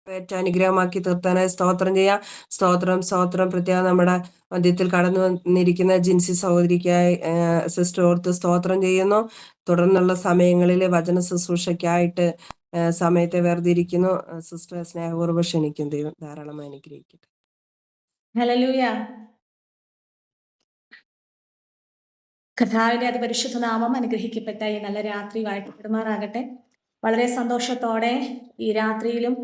ഏറ്റവും അനുഗ്രഹമാക്കി തീർത്താനായി സ്തോത്രം ചെയ്യാം. സ്തോത്രം സ്തോത്രം. പ്രത്യേകം നമ്മുടെ മധ്യത്തിൽ കടന്നു വന്നിരിക്കുന്ന ജിൻസി സഹോദരിക്കായി സിസ്റ്റർ ഓർത്ത് സ്തോത്രം ചെയ്യുന്നു. തുടർന്നുള്ള സമയങ്ങളിൽ വചന ശുശ്രൂഷയ്ക്കായിട്ട് സമയത്തെ വേർതിരിക്കുന്നു. സിസ്റ്റർ സ്നേഹപൂർവ്വം ക്ഷണിക്കും. ദൈവം ധാരാളമായി അനുഗ്രഹിക്കട്ടെ. ഹല്ലേലൂയ. കർത്താവിന്റെ അതിപരിശുദ്ധ നാമം അനുഗ്രഹിക്കപ്പെട്ട ഈ നല്ല രാത്രി വാഴ്ത്തപ്പെടുമാറാകട്ടെ. വളരെ സന്തോഷത്തോടെ ഈ രാത്രിയിലും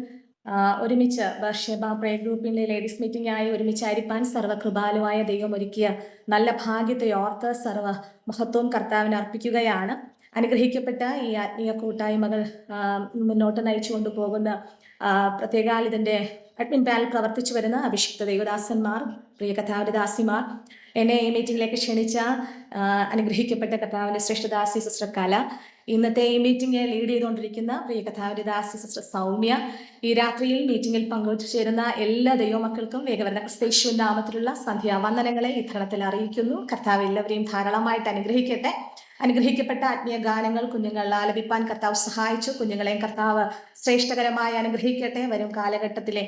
ഒരുമിച്ച് ബർഷേബ പ്രേയർ ഗ്രൂപ്പിന്റെ ലേഡീസ് മീറ്റിംഗ് ആയി ഒരുമിച്ചായിരിക്കാൻ സർവ്വകൃപാലുവായ ദൈവം ഒരുക്കിയ നല്ല ഭാഗ്യത്തെ ഓർത്ത് സർവ്വ മഹത്വവും കർത്താവിന് അർപ്പിക്കുകയാണ്. അനുഗ്രഹിക്കപ്പെട്ട ഈ ആത്മീയ കൂട്ടായ്മകൾ മുന്നോട്ട് നയിച്ചു കൊണ്ടുപോകുന്ന പ്രത്യേകാൽ ഇതിന്റെ അഡ്മിൻ പാനൽ പ്രവർത്തിച്ചു വരുന്ന അഭിഷിക്ത ദൈവദാസന്മാർ, പ്രിയ കർത്താവിന്റെ ദാസിമാർ, എന്നെ ഈ മീറ്റിംഗിലേക്ക് ക്ഷണിച്ച അനുഗ്രഹിക്കപ്പെട്ട കർത്താവിന്റെ ശ്രേഷ്ഠദാസി സിസ്റ്റർ കല, ഇന്നത്തെ ഈ മീറ്റിംഗ് ലീഡ് ചെയ്തുകൊണ്ടിരിക്കുന്ന പ്രിയ കർത്താവിന്റെ ദാസി സിസ്റ്റർ സൗമ്യ, ഈ രാത്രിയിൽ മീറ്റിംഗിൽ പങ്കുവച്ചു ചേരുന്ന എല്ലാ ദൈവമക്കൾക്കും വേഗവരണ ക്രിസ്തയേശു നാമത്തിലുള്ള സന്ധ്യാവന്ദനങ്ങളെ ഈ തരണത്തിൽ അറിയിക്കുന്നു. കർത്താവ് എല്ലാവരെയും ധാരാളമായിട്ട് അനുഗ്രഹിക്കട്ടെ. അനുഗ്രഹിക്കപ്പെട്ട ആത്മീയ ഗാനങ്ങൾ കുഞ്ഞുങ്ങൾ ആലപിപ്പാൻ കർത്താവ് സഹായിച്ചു. കുഞ്ഞുങ്ങളെയും കർത്താവ് ശ്രേഷ്ഠകരമായി അനുഗ്രഹിക്കട്ടെ. വരും കാലഘട്ടത്തിലെ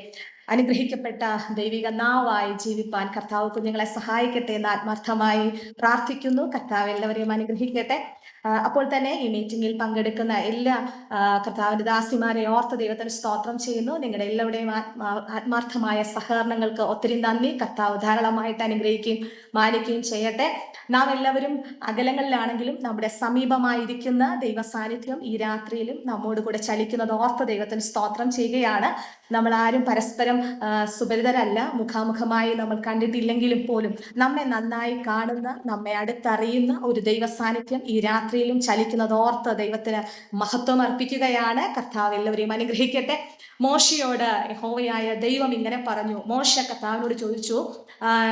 അനുഗ്രഹിക്കപ്പെട്ട ദൈവിക നാവായി ജീവിപ്പാൻ കർത്താവ് കുഞ്ഞുങ്ങളെ സഹായിക്കട്ടെ എന്ന് ആത്മാർത്ഥമായി പ്രാർത്ഥിക്കുന്നു. കർത്താവ് എല്ലാവരെയും അനുഗ്രഹിക്കട്ടെ. അപ്പോൾ തന്നെ ഈ മീറ്റിംഗിൽ പങ്കെടുക്കുന്ന എല്ലാ കർത്താവിന്റെ ദാസിമാരെ ഓർത്ത് ദൈവത്തിന് സ്തോത്രം ചെയ്യുന്നു. നിങ്ങളുടെ എല്ലാവരുടെയും ആത്മാർത്ഥമായ സഹകരണങ്ങൾക്ക് ഒത്തിരി നന്ദി. കർത്താവ് ധാരാളമായിട്ട് അനുഗ്രഹിക്കുകയും മാനിക്കുകയും ചെയ്യട്ടെ. നാം എല്ലാവരും അകലങ്ങളിലാണെങ്കിലും നമ്മുടെ സമീപമായിരിക്കുന്ന ദൈവ സാന്നിധ്യം ഈ രാത്രിയിലും നമ്മോട് കൂടെ ചലിക്കുന്നത് ഓർത്ത് ദൈവത്തിന് സ്തോത്രം ചെയ്യുകയാണ്. നമ്മൾ ആരും പരസ്പരം സുപരിതരല്ല. മുഖാമുഖമായി നമ്മൾ കണ്ടിട്ടില്ലെങ്കിലും പോലും നമ്മെ നന്നായി കാണുന്ന, നമ്മെ അടുത്തറിയുന്ന ഒരു ദൈവ സാന്നിധ്യം ഈ രാത്രിയിലും ചലിക്കുന്നത് ഓർത്ത് ദൈവത്തിന് മഹത്വം അർപ്പിക്കുകയാണ്. കർത്താവ് എല്ലാവരെയും അനുഗ്രഹിക്കട്ടെ. മോശയോട് യഹോവയായ ദൈവം ഇങ്ങനെ പറഞ്ഞു. മോശ കർത്താവിനോട് ചോദിച്ചു,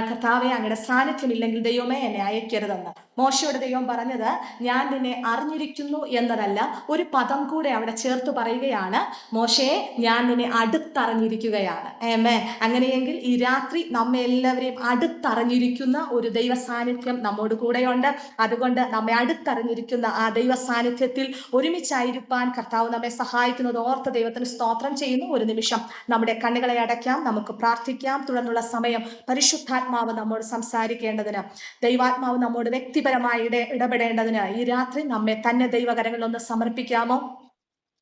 കർത്താവെ, അങ്ങയുടെ സാന്നിധ്യമില്ലെങ്കിൽ ദൈവമേ എന്നെ അയക്കരുതെന്ന്. മോശയോട് ദൈവം പറഞ്ഞത്, ഞാൻ നിന്നെ അറിഞ്ഞിരിക്കുന്നു എന്നതല്ല, ഒരു പദം കൂടെ അവിടെ ചേർത്ത് പറയുകയാണ്, മോശയെ ഞാൻ നിന്നെ അടുത്തറിഞ്ഞിരിക്കുകയാണ്. അങ്ങനെയെങ്കിൽ ഈ രാത്രി നമ്മെ എല്ലാവരെയും അടുത്തറിഞ്ഞിരിക്കുന്ന ഒരു ദൈവ സാന്നിധ്യം നമ്മോട് കൂടെയുണ്ട്. അതുകൊണ്ട് നമ്മെ അടുത്തറിഞ്ഞിരിക്കുന്ന ആ ദൈവ സാന്നിധ്യത്തിൽ ഒരുമിച്ചായിരിക്കാൻ കർത്താവ് നമ്മെ സഹായിക്കുന്നത് ഓർത്ത് ദൈവത്തിന് സ്തോത്രം ചെയ്യുന്നു. ഒരു നിമിഷം നമ്മുടെ കണ്ണുകളെ അടയ്ക്കാം, നമുക്ക് പ്രാർത്ഥിക്കാം. തുടർന്നുള്ള സമയം പരിശുദ്ധാത്മാവ് നമ്മോട് സംസാരിക്കേണ്ടതിന്, ദൈവാത്മാവ് നമ്മോട് വ്യക്തിപരമായി ഇടപെടേണ്ടതിന് ഈ രാത്രി നമ്മെ തന്നെ ദൈവകരങ്ങളിൽ ഒന്ന് സമർപ്പിക്കാമോ?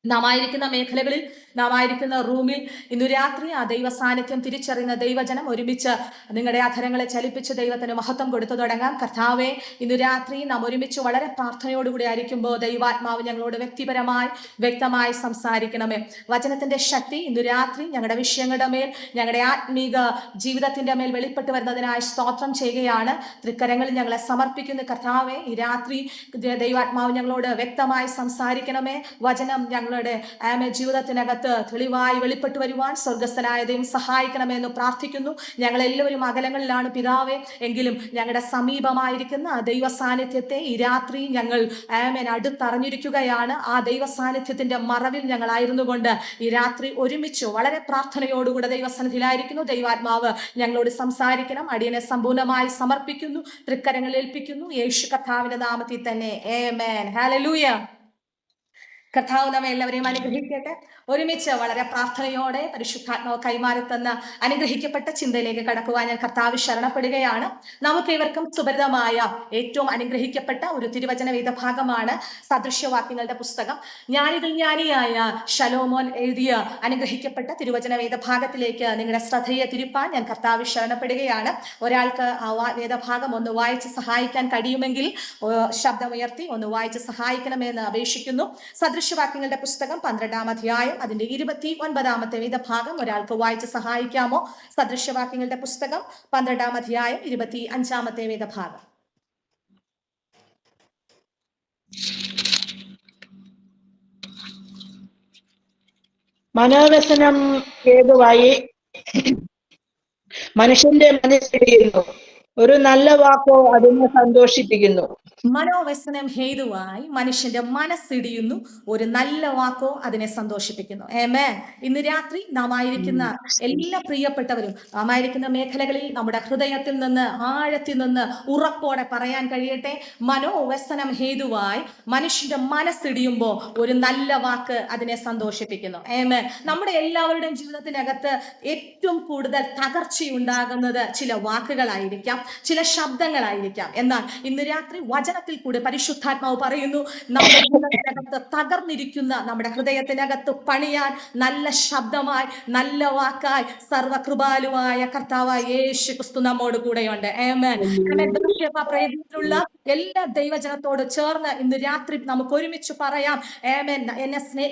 നാം ആയിരിക്കുന്ന മേഖലകളിൽ, നാം ആയിരിക്കുന്ന റൂമിൽ ഇന്നു രാത്രി ആ ദൈവ സാന്നിധ്യം തിരിച്ചറിയുന്ന ദൈവജനം ഒരുമിച്ച് നിങ്ങളുടെ അധരങ്ങളെ ചലിപ്പിച്ച് ദൈവത്തിന് മഹത്വം കൊടുത്തു തുടങ്ങാം. കർത്താവെ, ഇന്നു രാത്രി നാം ഒരുമിച്ച് വളരെ പ്രാർത്ഥനയോടുകൂടി ആയിരിക്കുമ്പോൾ ദൈവാത്മാവ് ഞങ്ങളോട് വ്യക്തിപരമായി വ്യക്തമായി സംസാരിക്കണമേ. വചനത്തിന്റെ ശക്തി ഇന്നു രാത്രി ഞങ്ങളുടെ വിഷയങ്ങളുടെ മേൽ, ഞങ്ങളുടെ ആത്മീക ജീവിതത്തിന്റെ മേൽ വെളിപ്പെട്ട് വരുന്നതിനായി സ്തോത്രം ചെയ്യുകയാണ്. തൃക്കരങ്ങളിൽ ഞങ്ങളെ സമർപ്പിക്കുന്ന കർത്താവെ, ഈ രാത്രി ദൈവാത്മാവ് ഞങ്ങളോട് വ്യക്തമായി സംസാരിക്കണമേ. വചനം ഞങ്ങളുടെ ജീവിതത്തിനകത്ത് തെളിവായി വെളിപ്പെട്ടു വരുവാൻ സ്വർഗസ്ഥനായ ദൈവം സഹായിക്കണമെന്ന് പ്രാർത്ഥിക്കുന്നു. ഞങ്ങൾ എല്ലാവരും അകലങ്ങളിലാണ് പിതാവേ, എങ്കിലും ഞങ്ങളുടെ സമീപമായിരിക്കുന്ന ആ ദൈവ സാന്നിധ്യത്തെ ഈ രാത്രി ഞങ്ങൾ അടുത്തറിഞ്ഞിരിക്കുകയാണ്. ആ ദൈവ സാന്നിധ്യത്തിന്റെ മറവിൽ ഞങ്ങളായിരുന്നു കൊണ്ട് ഈ രാത്രി ഒരുമിച്ച് വളരെ പ്രാർത്ഥനയോടുകൂടെ ദൈവസന്നിധിയിലായിരിക്കുന്നു. ദൈവാത്മാവ് ഞങ്ങളോട് സംസാരിക്കണം. അടിയനെ സമ്പൂർണ്ണമായി സമർപ്പിക്കുന്നു, തൃക്കരങ്ങളിൽ ഏൽപ്പിക്കുന്നു. യേശു കർത്താവിന്റെ നാമത്തിൽ തന്നെ ആമേൻ. ഹല്ലേലൂയ. കർത്താവ് നമ്മെ എല്ലാവരെയും അനുഗ്രഹിക്കട്ടെ. ഒരുമിച്ച് വളരെ പ്രാർത്ഥനയോടെ പരിശുദ്ധാത്മാവ് കൈമാറി തന്ന അനുഗ്രഹിക്കപ്പെട്ട ചിന്തയിലേക്ക് കടക്കുവാൻ ഞാൻ കർത്താവ് ശരണപ്പെടുകയാണ്. നമുക്ക് ഇവർക്കും സുപരിതമായ ഏറ്റവും അനുഗ്രഹിക്കപ്പെട്ട ഒരു തിരുവചന വേദഭാഗമാണ് സദൃശ്യവാക്യങ്ങളുടെ പുസ്തകം. ജ്ഞാനികൾ ജ്ഞാനിയായ ശലോമോൻ എഴുതിയ അനുഗ്രഹിക്കപ്പെട്ട തിരുവചന വേദഭാഗത്തിലേക്ക് നിങ്ങളുടെ ശ്രദ്ധയെ തിരിപ്പാൻ ഞാൻ കർത്താവ് ശരണപ്പെടുകയാണ്. ഒരാൾക്ക് ആ വേദഭാഗം ഒന്ന് വായിച്ച് സഹായിക്കാൻ കഴിയുമെങ്കിൽ ശബ്ദമുയർത്തി ഒന്ന് വായിച്ച് സഹായിക്കണമെന്ന് അപേക്ഷിക്കുന്നു. സദൃശ്യവാക്യങ്ങളുടെ പുസ്തകം 12-ാം അധ്യായം അതിന്റെ 29-ാമത്തെ വേദഭാഗം ഒരാൾക്ക് വായിച്ച് സഹായിക്കാമോ? സദൃശ്യവാക്യങ്ങളുടെ പുസ്തകം 12-ാം അധ്യായം 25-ാമത്തെ വേദഭാഗം. മനോവ്യസനം ഹേതുവായി മനുഷ്യന്റെ മനസ്സിടിയുന്നു, ഒരു നല്ല വാക്കോ അതിനെ സന്തോഷിപ്പിക്കുന്നു. മനോവ്യസനം ഹേതുവായി മനുഷ്യന്റെ മനസ്സിടിയുന്നു, ഒരു നല്ല വാക്കോ അതിനെ സന്തോഷിപ്പിക്കുന്നു. ആമേൻ. ഇന്ന് രാത്രി നാം ആയിരിക്കുന്ന എല്ലാ പ്രിയപ്പെട്ടവരും നാം ആയിരിക്കുന്ന മേഖലകളിൽ നമ്മുടെ ഹൃദയത്തിൽ നിന്ന് ആഴത്തിൽ നിന്ന് ഉറപ്പോടെ പറയാൻ കഴിയട്ടെ, മനോവ്യസനം ഹേതുവായി മനുഷ്യന്റെ മനസ്സിടിയുമ്പോൾ ഒരു നല്ല വാക്ക് അതിനെ സന്തോഷിപ്പിക്കുന്നു. ആമേൻ. നമ്മുടെ എല്ലാവരുടെയും ജീവിതത്തിനകത്ത് ഏറ്റവും കൂടുതൽ തകർച്ചയുണ്ടാകുന്നത് ചില വാക്കുകളായിരിക്കാം, ചില ശബ്ദങ്ങളായിരിക്കാം. എന്നാൽ ഇന്ന് രാത്രി വചനത്തിൽ കൂടെ പരിശുദ്ധാത്മാവ് പറയുന്നു, നമ്മുടെ ഹൃദയത്തിനകത്ത് തകർന്നിരിക്കുന്ന നമ്മുടെ ഹൃദയത്തിനകത്ത് പണിയാൻ നല്ല ശബ്ദമായി, നല്ല വാക്കായി സർവകൃപാലുവായ കർത്താവായ യേശു ക്രിസ്തു നമ്മോട് കൂടെയുണ്ട്. ആമേൻ. പ്രയത്നത്തിലുള്ള എല്ലാ ദൈവജനത്തോട് ചേർന്ന് ഇന്ന് രാത്രി നമുക്ക് ഒരുമിച്ച് പറയാം, ആമേൻ.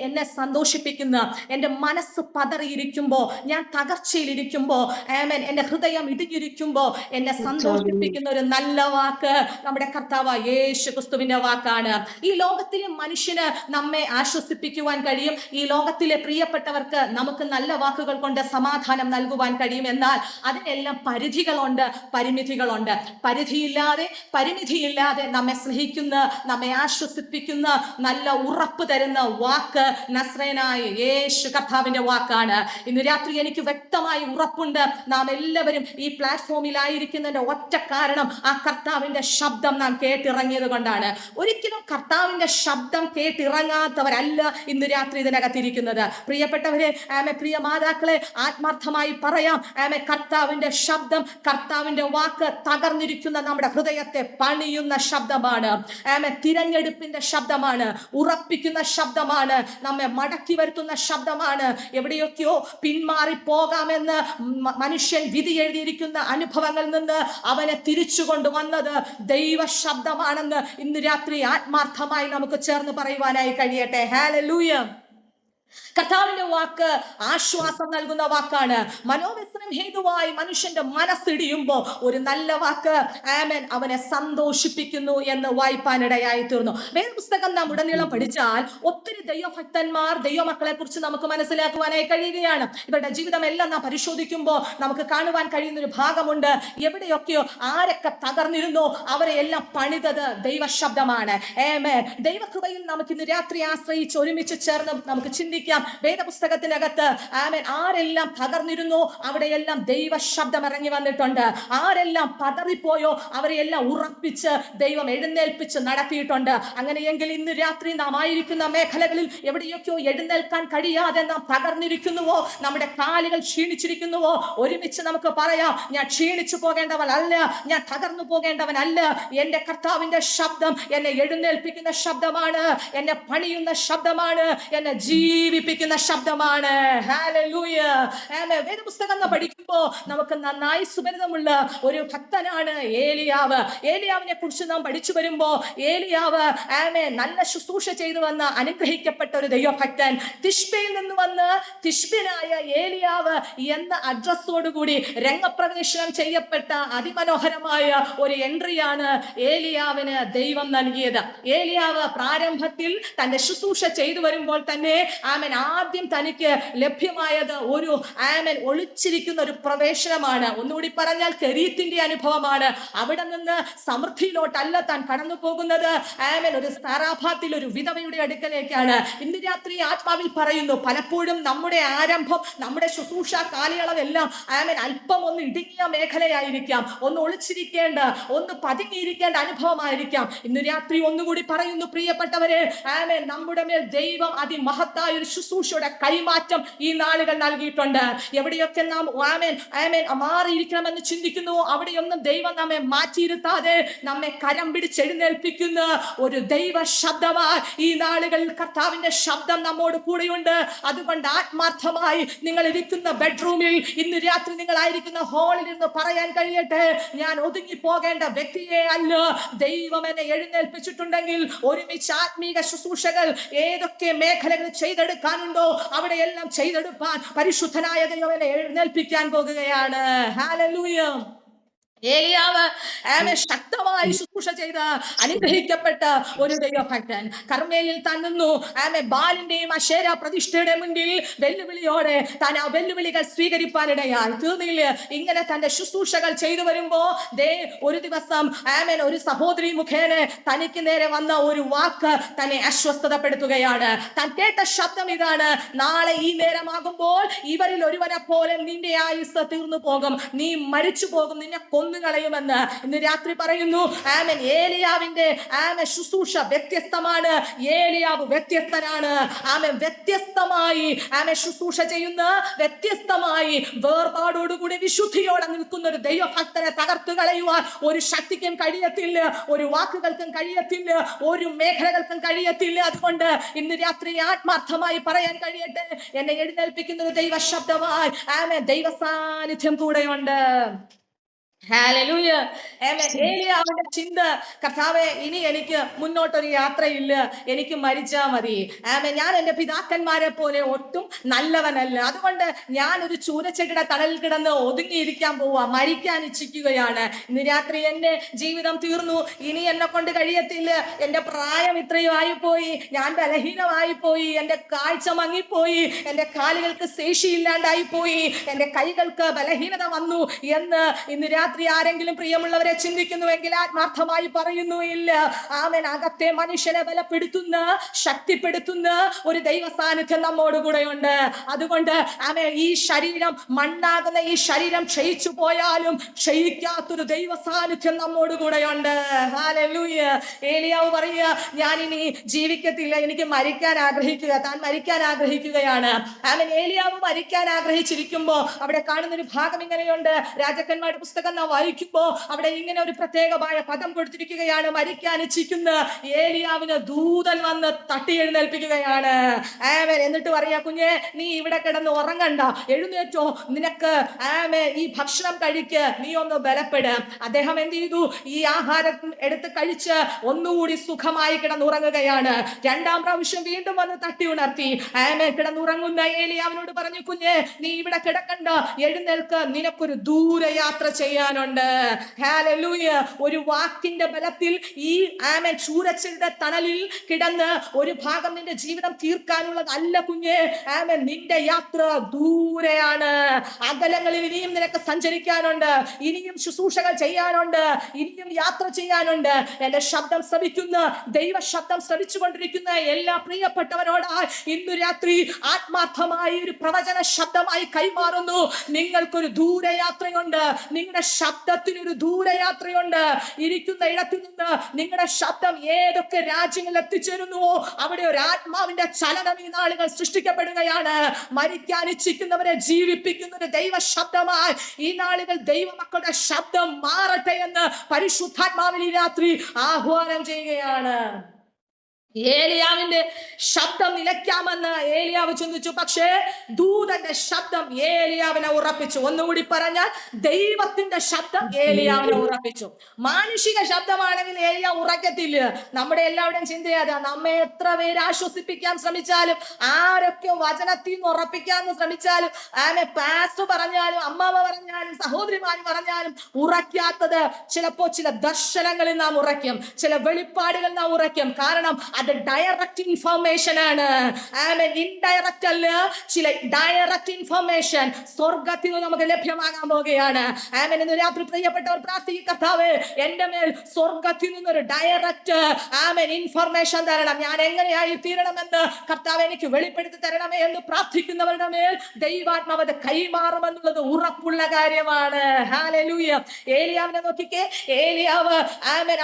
എന്നെ സന്തോഷിപ്പിക്കുന്ന, എന്റെ മനസ്സ് പതറിയിരിക്കുമ്പോ, ഞാൻ തകർച്ചയിലിരിക്കുമ്പോ, ആമേൻ, എന്റെ ഹൃദയം ഇടിഞ്ഞിരിക്കുമ്പോ എന്നെ സന്തോഷിപ്പിക്കുന്ന ഒരു നല്ല വാക്ക് നമ്മുടെ കർത്താവ് യേശു ക്രിസ്തുവിന്റെ വാക്കാണ്. ഈ ലോകത്തിലെ മനുഷ്യന് നമ്മെ ആശ്വസിപ്പിക്കുവാൻ കഴിയും, ഈ ലോകത്തിലെ പ്രിയപ്പെട്ടവർക്ക് നമുക്ക് നല്ല വാക്കുകൾ കൊണ്ട് സമാധാനം നൽകുവാൻ കഴിയും. എന്നാൽ അതിനെല്ലാം പരിധികളുണ്ട്, പരിമിതികളുണ്ട്. പരിധിയില്ലാതെ പരിമിതിയില്ലാതെ നമ്മെ സ്നേഹിക്കുന്ന, നമ്മെ ആശ്വസിപ്പിക്കുന്ന, നല്ല ഉറപ്പ് തരുന്ന വാക്ക് നസ്രയനായ യേശു കർത്താവിന്റെ വാക്കാണ്. ഇന്ന് രാത്രി എനിക്ക് വ്യക്തമായി ഉറപ്പുണ്ട്, നാം എല്ലാവരും ഈ പ്ലാറ്റ്ഫോമിലായിരിക്കുന്നതിന്റെ ഒറ്റ കാരണം ആ കർത്താവിന്റെ ശബ്ദം നാം കേട്ടിറങ്ങിയത് കൊണ്ടാണ്. ഒരിക്കലും കർത്താവിന്റെ ശബ്ദം കേട്ടിറങ്ങാത്തവരല്ല ഇന്ന് രാത്രി ഇതിനകത്തിരിക്കുന്നത്. പ്രിയപ്പെട്ടവരെ, പ്രിയ മാതാക്കളെ, ആത്മാർത്ഥമായി പറയാം, കർത്താവിന്റെ ശബ്ദം, കർത്താവിന്റെ വാക്ക് തകർന്നിരിക്കുന്ന നമ്മുടെ ഹൃദയത്തെ പണിയുന്ന ശബ്ദമാണ്. തിരഞ്ഞെടുപ്പിന്റെ ശബ്ദമാണ്, ഉറപ്പിക്കുന്ന ശബ്ദമാണ്, നമ്മെ മടക്കി വരുത്തുന്ന ശബ്ദമാണ്. എവിടെയൊക്കെയോ പിന്മാറി പോകാമെന്ന് മനുഷ്യൻ വിധി എഴുതിയിരിക്കുന്ന അനുഭവങ്ങളിൽ നിന്ന് അവനെ തിരിച്ചു കൊണ്ടുവന്നത് ദൈവ ശബ്ദമാണെന്ന് ഇന്ന് രാത്രി ആത്മാർത്ഥമായി നമുക്ക് ചേർന്ന് പറയുവാനായി കഴിയട്ടെ. ഹല്ലേലൂയ. കർത്താവിന്റെ വാക്ക് ആശ്വാസം നൽകുന്ന വാക്കാണ്. മനോവ്യസനം ഹേതുവായി മനുഷ്യന്റെ മനസ്സിടിയുമ്പോ ഒരു നല്ല വാക്ക്, ആമേൻ, അവനെ സന്തോഷിപ്പിക്കുന്നു എന്ന് വായിപ്പാനിടയായി തീർന്നു. വേദപുസ്തകം നാം ഉടനീളം പഠിച്ചാൽ ഒത്തിരി ദൈവഭക്തന്മാർ, ദൈവമക്കളെ കുറിച്ച് നമുക്ക് മനസ്സിലാക്കുവാനായി കഴിയുകയാണ്. ഇവരുടെ ജീവിതം എല്ലാം നാം പരിശോധിക്കുമ്പോൾ നമുക്ക് കാണുവാൻ കഴിയുന്ന ഒരു ഭാഗമുണ്ട്. എവിടെയൊക്കെയോ ആരൊക്കെ തകർന്നിരുന്നോ അവരെ എല്ലാം പണിതത് ദൈവശബ്ദമാണ്. ആമേൻ. ദൈവകൃപയിൽ നമുക്ക് ഇന്ന് രാത്രി ആശ്രയിച്ച് ഒരുമിച്ച് ചേർന്ന് നമുക്ക് ചിന്തിക്കാം. വേദപുസ്തകത്തിനകത്ത് ആമേൻ, ആരെല്ലാം തകർന്നിരുന്നോ അവിടെയെല്ലാം ദൈവ ശബ്ദം ഇറങ്ങി വന്നിട്ടുണ്ട്. ആരെല്ലാം പതറിപ്പോയോ അവരെയെല്ലാം ഉറപ്പിച്ച് ദൈവം എഴുന്നേൽപ്പിച്ച് നടത്തിയിട്ടുണ്ട്. അങ്ങനെയെങ്കിൽ ഇന്ന് രാത്രി നാം ആയിരിക്കുന്ന മേഖലകളിൽ എവിടെയൊക്കെയോ എഴുന്നേൽക്കാൻ കഴിയാതെ നാം തകർന്നിരിക്കുന്നുവോ, നമ്മുടെ കാലുകൾ ക്ഷീണിച്ചിരിക്കുന്നുവോ, ഒരുമിച്ച് നമുക്ക് പറയാം, ഞാൻ ക്ഷീണിച്ചു പോകേണ്ടവനല്ല, ഞാൻ തകർന്നു പോകേണ്ടവനല്ല. എന്റെ കർത്താവിന്റെ ശബ്ദം എന്നെ എഴുന്നേൽപ്പിക്കുന്ന ശബ്ദമാണ്, എന്നെ പണിയുന്ന ശബ്ദമാണ്, എന്നെ ജീവിപ്പിക്കുന്ന ശബ്ദമാണ്. ഹല്ലേലൂയ. ആമേൻ. വേദപുസ്തകം പഠിക്കുമ്പോൾ നമുക്ക് നന്നായി സുപരിതമുള്ള ഒരു ഭക്തനാണ് ഏലിയാവ്. ഏലിയാവിനെ കുറിച്ച് നാം പഠിച്ചു വരുമ്പോൾ ഏലിയാവ്, ആമേൻ, നല്ല ശുശ്രൂഷ ചെയ്തു വന്ന അനുഗ്രഹിക്കപ്പെട്ട ഒരു ദൈവഭക്തൻ. തിഷ്ബയിൽ നിന്ന് വന്ന് തിഷ്ബിനായ ഏലിയാവ് എന്ന അഡ്രസ്സോടുകൂടി രംഗപ്രവേശനം ചെയ്യപ്പെട്ട അതിമനോഹരമായ ഒരു എൻട്രിയാണ് ഏലിയാവിന് ദൈവം നൽകിയത്. ഏലിയാവ് പ്രാരംഭത്തിൽ തന്റെ ശുശ്രൂഷ ചെയ്തു വരുമ്പോൾ തന്നെ ആമേൻ, ആദ്യം തനിക്ക് ലഭ്യമായത് ഒരു ആമേൻ ഒളിച്ചിരിക്കുന്ന ഒരു പ്രവേശനമാണ്. ഒന്നുകൂടി പറഞ്ഞാൽ കെരീത്തിന്റെ അനുഭവമാണ്. അവിടെ നിന്ന് സമൃദ്ധിയിലോട്ടല്ല താൻ കടന്നു പോകുന്നത്. ആമേൻ, ഒരു സാറാഫാത്തിൽ ഒരു വിധവയുടെ അടുക്കലേക്കാണ്. ഇന്ന് രാത്രി ആത്മാവിൽ പറയുന്നു, പലപ്പോഴും നമ്മുടെ ആരംഭം, നമ്മുടെ ശുശ്രൂഷ കാലയളവെല്ലാം ആമേൻ അല്പം ഒന്ന് ഇടുങ്ങിയ മേഖലയായിരിക്കാം, ഒന്ന് ഒളിച്ചിരിക്കേണ്ട, ഒന്ന് പതുങ്ങിയിരിക്കേണ്ട അനുഭവമായിരിക്കാം. ഇന്ന് രാത്രി ഒന്നുകൂടി പറയുന്നു, പ്രിയപ്പെട്ടവരെ, ആമേൻ, നമ്മുടെ മേൽ ദൈവം അതിമഹത്തായ ഒരു ശുശ്രൂഷയുടെ കൈമാറ്റം ഈ നാളുകൾ നൽകിയിട്ടുണ്ട്. എവിടെയൊക്കെ നാം ആമേൻ ആമേൻ മാറിയിരിക്കണമെന്ന് ചിന്തിക്കുന്നു അവിടെയൊന്നും ദൈവം നമ്മെ മാറ്റിയിരുത്താതെ നമ്മെ കരം പിടിച്ചെഴുന്നേൽപ്പിക്കുന്ന ഒരു ദൈവ ശബ്ദമായി ഈ നാളുകളിൽ കർത്താവിന്റെ ശബ്ദം നമ്മോട് കൂടെയുണ്ട്. അതുകൊണ്ട് ആത്മാർത്ഥമായി നിങ്ങൾ ഇരിക്കുന്ന ബെഡ്റൂമിൽ, ഇന്ന് രാത്രി നിങ്ങളായിരിക്കുന്ന ഹാളിൽ ഇരുന്ന് പറയാൻ കഴിയട്ടെ, ഞാൻ ഒതുങ്ങി പോകേണ്ട വ്യക്തിയെ അല്ല, ദൈവം എന്നെ എഴുന്നേൽപ്പിച്ചിട്ടുണ്ടെങ്കിൽ ഒരുമിച്ച് ആത്മീക ശുശ്രൂഷകൾ ഏതൊക്കെ മേഖലകൾ ചെയ്തെടുക്കാനുണ്ടോ അവിടെയെല്ലാം ചെയ്തെടുപ്പാൻ പരിശുദ്ധനായ ദൈവം എന്നെ എഴുന്നേൽപ്പിക്കാൻ പോകുകയാണ്. ഹല്ലേലൂയ. ഏലിയാവ് ശക്തമായി ശുശ്രൂഷ ചെയ്ത് അനുഗ്രഹിക്കപ്പെട്ട ഒരു ദൈവഭക്തൻ. കർമ്മേലിൽ താൻ നിന്നു. ബാലിന്റെയും അശേര പ്രതിഷ്ഠയുടെ മുന്നിൽ വെല്ലുവിളിയോടെ താൻ ആ വെല്ലുവിളികൾ സ്വീകരിപ്പാനിടയായി തീർന്നില്ല. ഇങ്ങനെ തന്റെ ശുശ്രൂഷകൾ ചെയ്തു വരുമ്പോ ഒരു ദിവസം ഒരു സഹോദരി മുഖേന തനിക്ക് നേരെ വന്ന ഒരു വാക്ക് തന്നെ അസ്വസ്ഥതപ്പെടുത്തുകയാണ്. താൻ കേട്ട ശബ്ദം ഇതാണ്: നാളെ ഈ നേരമാകുമ്പോൾ ഇവരിൽ ഒരുവനെ പോലെ നിന്റെ ആയുസ് തീർന്നു പോകും, നീ മരിച്ചു പോകും, നിന്നെ കളയുമെന്ന് ഇന്ന് രാത്രി പറയുന്നു. ഏലിയാവിന്റെ ശുശ്രൂഷ വ്യത്യസ്തമാണ്. ഏലിയാവ് വ്യത്യസ്തനാണ്. വ്യത്യസ്തമായി ശുശ്രൂഷ ചെയ്യുന്ന, വ്യത്യസ്തമായി വേർപാടോടുകൂടി വിശുദ്ധിയോടെ നിൽക്കുന്ന ഒരു ദൈവഭക്തനെ തകർത്തു കളയുവാൻ ഒരു ശക്തിക്കും കഴിയത്തില്ല, ഒരു വാക്കുകൾക്കും കഴിയത്തില്ല, ഒരു മേഖലകൾക്കും കഴിയത്തില്ല. അതുകൊണ്ട് ഇന്ന് രാത്രി ആത്മാർത്ഥമായി പറയാൻ കഴിയട്ടെ, എന്നെ എഴുന്നേൽപ്പിക്കുന്ന ഒരു ദൈവ ശബ്ദമായി ദൈവ സാന്നിധ്യം കൂടെയുണ്ട്. ഹല്ലേലൂയ. ഏലിയാവിന്റെ ചിന്ത, കർത്താവേ, ഇനി എനിക്ക് മുന്നോട്ടൊരു യാത്രയില്ല, എനിക്ക് മരിച്ചാ മതി. ഞാൻ എന്റെ പിതാക്കന്മാരെ പോലെ ഒട്ടും നല്ലവനല്ല, അതുകൊണ്ട് ഞാൻ ഒരു ചൂരച്ചെടിയുടെ തണലിൽ കിടന്ന് ഒതുങ്ങിയിരിക്കാൻ പോവാ, മരിക്കാൻ ഇച്ഛിക്കുകയാണ്. ഇന്ന് രാത്രി എന്റെ ജീവിതം തീർന്നു, ഇനി എന്നെ കൊണ്ട് കഴിയത്തില്ല, എന്റെ പ്രായം ഇത്രയും ആയിപ്പോയി, ഞാൻ ബലഹീനമായി പോയി, എന്റെ കാഴ്ച മങ്ങിപ്പോയി, എന്റെ കാലുകൾക്ക് ശേഷിയില്ലാണ്ടായി പോയി, എന്റെ കൈകൾക്ക് ബലഹീനത വന്നു എന്ന് ഇന്ന് രാത്രി ആരെങ്കിലും പ്രിയമുള്ളവരെ ചിന്തിക്കുന്നുവെങ്കിൽ ആത്മാർത്ഥമായി പറയുന്നു, ഇല്ല. അകത്തെ മനുഷ്യനെ ബലപ്പെടുത്തുന്ന, ശക്തിപ്പെടുത്തുന്ന ഒരു ദൈവ സാന്നിധ്യം നമ്മോടുകൂടെയുണ്ട്. അതുകൊണ്ട് ഈ ശരീരം, മണ്ണാകുന്ന ഈ ശരീരം ക്ഷയിച്ചു പോയാലും ക്ഷയിക്കാത്തൊരു ദൈവ സാന്നിധ്യം നമ്മോടുകൂടെയുണ്ട്. ഹല്ലേലൂയ. ഏലിയാവ് പറയുക, ഞാൻ ഇനി ജീവിക്കത്തില്ല, എനിക്ക് മരിക്കാൻ ആഗ്രഹിക്കുക. താൻ മരിക്കാൻ ആഗ്രഹിക്കുകയാണ്. ഏലിയാവ് മരിക്കാൻ ആഗ്രഹിച്ചിരിക്കുമ്പോ അവിടെ കാണുന്നൊരു ഭാഗം ഇങ്ങനെയുണ്ട്. രാജാക്കന്മാരുടെ പുസ്തകം വായിക്കുമ്പോ അവിടെ ഇങ്ങനെ ഒരു പ്രത്യേകമായ പദം കൊടുത്തിരിക്കുകയാണ്: മരിക്കാൻ ഇച്ഛിക്കുന്ന ഏലിയാവിന് ദൂതൻ വന്ന് തട്ടി എഴുന്നേൽപ്പിക്കുകയാണ്. എന്നിട്ട് പറയാ, കുഞ്ഞെ, നീ ഇവിടെ കിടന്ന് ഉറങ്ങണ്ട, എഴുന്നേറ്റോ, നിനക്ക് ഈ ഭക്ഷണം കഴിക്ക്, നീ ഒന്ന് ബലപ്പെട്. അദ്ദേഹം എന്ത് ചെയ്തു? ഈ ആഹാരം എടുത്ത് കഴിച്ച് ഒന്നുകൂടി സുഖമായി കിടന്നുറങ്ങുകയാണ്. രണ്ടാം പ്രാവശ്യം വീണ്ടും വന്ന് തട്ടി ഉണർത്തി കിടന്നുറങ്ങുന്ന ഏലിയാവിനോട് പറഞ്ഞു, കുഞ്ഞെ, നീ ഇവിടെ കിടക്കണ്ട, എഴുന്നേൽക്ക്, നിനക്കൊരു ദൂരയാത്ര ചെയ്യാനുണ്ട്. ഹല്ലേലൂയ. ഒരു വാക്കിന്റെ ബലത്തിൽ ഈ ചൂരച്ചെടിയുടെ തണലിൽ കിടന്ന് ഒരു ഭാഗം നിന്റെ ജീവിതം തീർക്കാനുള്ളതല്ല കുഞ്ഞെ. നിന്റെ യാത്ര ദൂരെയാണ്. അകലങ്ങളിൽ ഇനിയും നിനക്ക് സഞ്ചരിക്കാനുണ്ട്, ഇനിയും ശുശ്രൂഷകൾ ചെയ്യാനുണ്ട്, ഇനിയും യാത്ര ചെയ്യാനുണ്ട്. എന്റെ ശബ്ദം ശ്രവിക്കുന്ന, ദൈവ ശബ്ദം ശ്രവിച്ചുകൊണ്ടിരിക്കുന്ന എല്ലാ പ്രിയപ്പെട്ടവരോടായി ഇന്നു രാത്രി ആത്മാർത്ഥമായി ഒരു പ്രവചന ശബ്ദമായി കൈമാറുന്നു. നിങ്ങൾക്കൊരു ദൂരയാത്രയുണ്ട്, നിങ്ങളുടെ ശബ്ദത്തിനൊരു ദൂരയാത്രയുണ്ട്. ഇരിക്കുന്ന ഇടത്തിൽ നിന്ന് നിങ്ങളുടെ ശബ്ദം ഏതൊക്കെ രാജ്യങ്ങളിൽ എത്തിച്ചേരുന്നുവോ അവിടെ ഒരു ആത്മാവിന്റെ ചലനം ഈ നാളുകൾ സൃഷ്ടിക്കപ്പെടുകയാണ്. മരിക്കാൻ ഇച്ഛിക്കുന്നവരെ ജീവിപ്പിക്കുന്ന ഒരു ദൈവ ശബ്ദമായി ഈ നാളുകൾ ദൈവമക്കളുടെ ശബ്ദം മാറട്ടെ എന്ന് പരിശുദ്ധാത്മാവിൽ ഈ രാത്രി ആഹ്വാനം ചെയ്യുകയാണ്. ഏലിയാവിന്റെ ശബ്ദം നിലയ്ക്കാമെന്ന് ഏലിയാവ് ചിന്തിച്ചു, പക്ഷേ ദൂതന്റെ ശബ്ദം ഏലിയാവിനെ ഉറപ്പിച്ചു. ഒന്നുകൂടി പറഞ്ഞാൽ, ദൈവത്തിന്റെ ശബ്ദം ഏലിയാവിനെ ഉറപ്പിച്ചു. മാനുഷിക ശബ്ദമാണെങ്കിൽ ഏലിയാവ് ഉറക്കത്തില്ല. നമ്മുടെ എല്ലാവരുടെയും ചിന്തയാ, നമ്മെ എത്ര പേര് ആശ്വസിപ്പിക്കാൻ ശ്രമിച്ചാലും, ആരൊക്കെ വചനത്തിൽ നിന്ന് ഉറപ്പിക്കാമെന്ന് ശ്രമിച്ചാലും, പാസ്റ്റർ പറഞ്ഞാലും, അമ്മാവ പറഞ്ഞാലും, സഹോദരിമാർ പറഞ്ഞാലും ഉറക്കാത്തത് ചിലപ്പോ ചില ദർശനങ്ങളിൽ നാം ഉറയ്ക്കും, ചില വെളിപ്പാടുകൾ നാം ഉറയ്ക്കും. കാരണം അത് ഡയറക്റ്റ് ഇൻഫർമേഷൻ ആണ്. ഇൻഡയറക്റ്റ് അല്ല, ചില ഡയറക്റ്റ് ഇൻഫർമേഷൻ സ്വർഗത്തിൽ നിന്ന് നമുക്ക് ലഭ്യമാകാൻ പോകുകയാണ്. ഇന്ന് രാത്രി പ്രിയപ്പെട്ടവർ പ്രാർത്ഥിക്കുക, കർത്താവേ, എന്റെ മേൽ സ്വർഗത്തിൽ നിന്നൊരു ഡയറക്റ്റ് ഇൻഫർമേഷൻ തരണം. ഞാൻ എങ്ങനെയായി തീരണമെന്ന് കർത്താവ് എനിക്ക് വെളിപ്പെടുത്തി തരണമേ എന്ന് പ്രാർത്ഥിക്കുന്നവരുടെ മേൽ ദൈവാത്മാവ് അത് കൈമാറുമെന്നുള്ളത് ഉറപ്പുള്ള കാര്യമാണ്. ഹല്ലേലൂയ. ഏലിയാവിനെ നോക്കിക്കേ. ഏലിയാവ്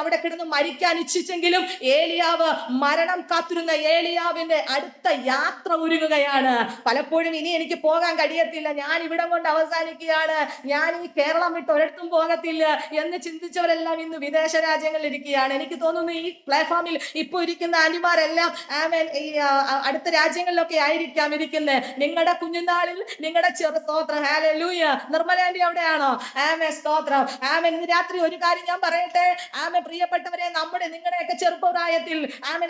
അവിടെ കിടന്ന് മരിക്കാൻ ഇച്ഛിച്ചെങ്കിലും ഏലിയാവ്, മരണം കാത്തിരുന്ന ഏലിയാവിന്റെ അടുത്ത യാത്ര ഒരുങ്ങുകയാണ്. പലപ്പോഴും ഇനി എനിക്ക് പോകാൻ കഴിയത്തില്ല, ഞാൻ ഇവിടം കൊണ്ട് അവസാനിക്കുകയാണ്, ഞാൻ ഈ കേരളം വിട്ട് ഒരിടത്തും പോകത്തില്ല എന്ന് ചിന്തിച്ചവരെല്ലാം ഇന്ന് വിദേശ രാജ്യങ്ങളിൽ ഇരിക്കുകയാണ്. എനിക്ക് തോന്നുന്നു ഈ പ്ലാറ്റ്ഫോമിൽ ഇപ്പൊ ഇരിക്കുന്ന ആന്റിമാരെല്ലാം ഈ അടുത്ത രാജ്യങ്ങളിലൊക്കെ ആയിരിക്കാം ഇരിക്കുന്നത്. നിങ്ങളുടെ കുഞ്ഞുനാളിൽ നിങ്ങളുടെ ചെറു സ്തോത്രം. ഹല്ലേലൂയ. നിർമ്മല ആന്റി എവിടെയാണോ? സ്തോത്രം. ഇന്ന് രാത്രി ഒരു കാര്യം ഞാൻ പറയട്ടെ. പ്രിയപ്പെട്ടവരെ, നിങ്ങളുടെയൊക്കെ ചെറുപ്പപ്രായത്തിൽ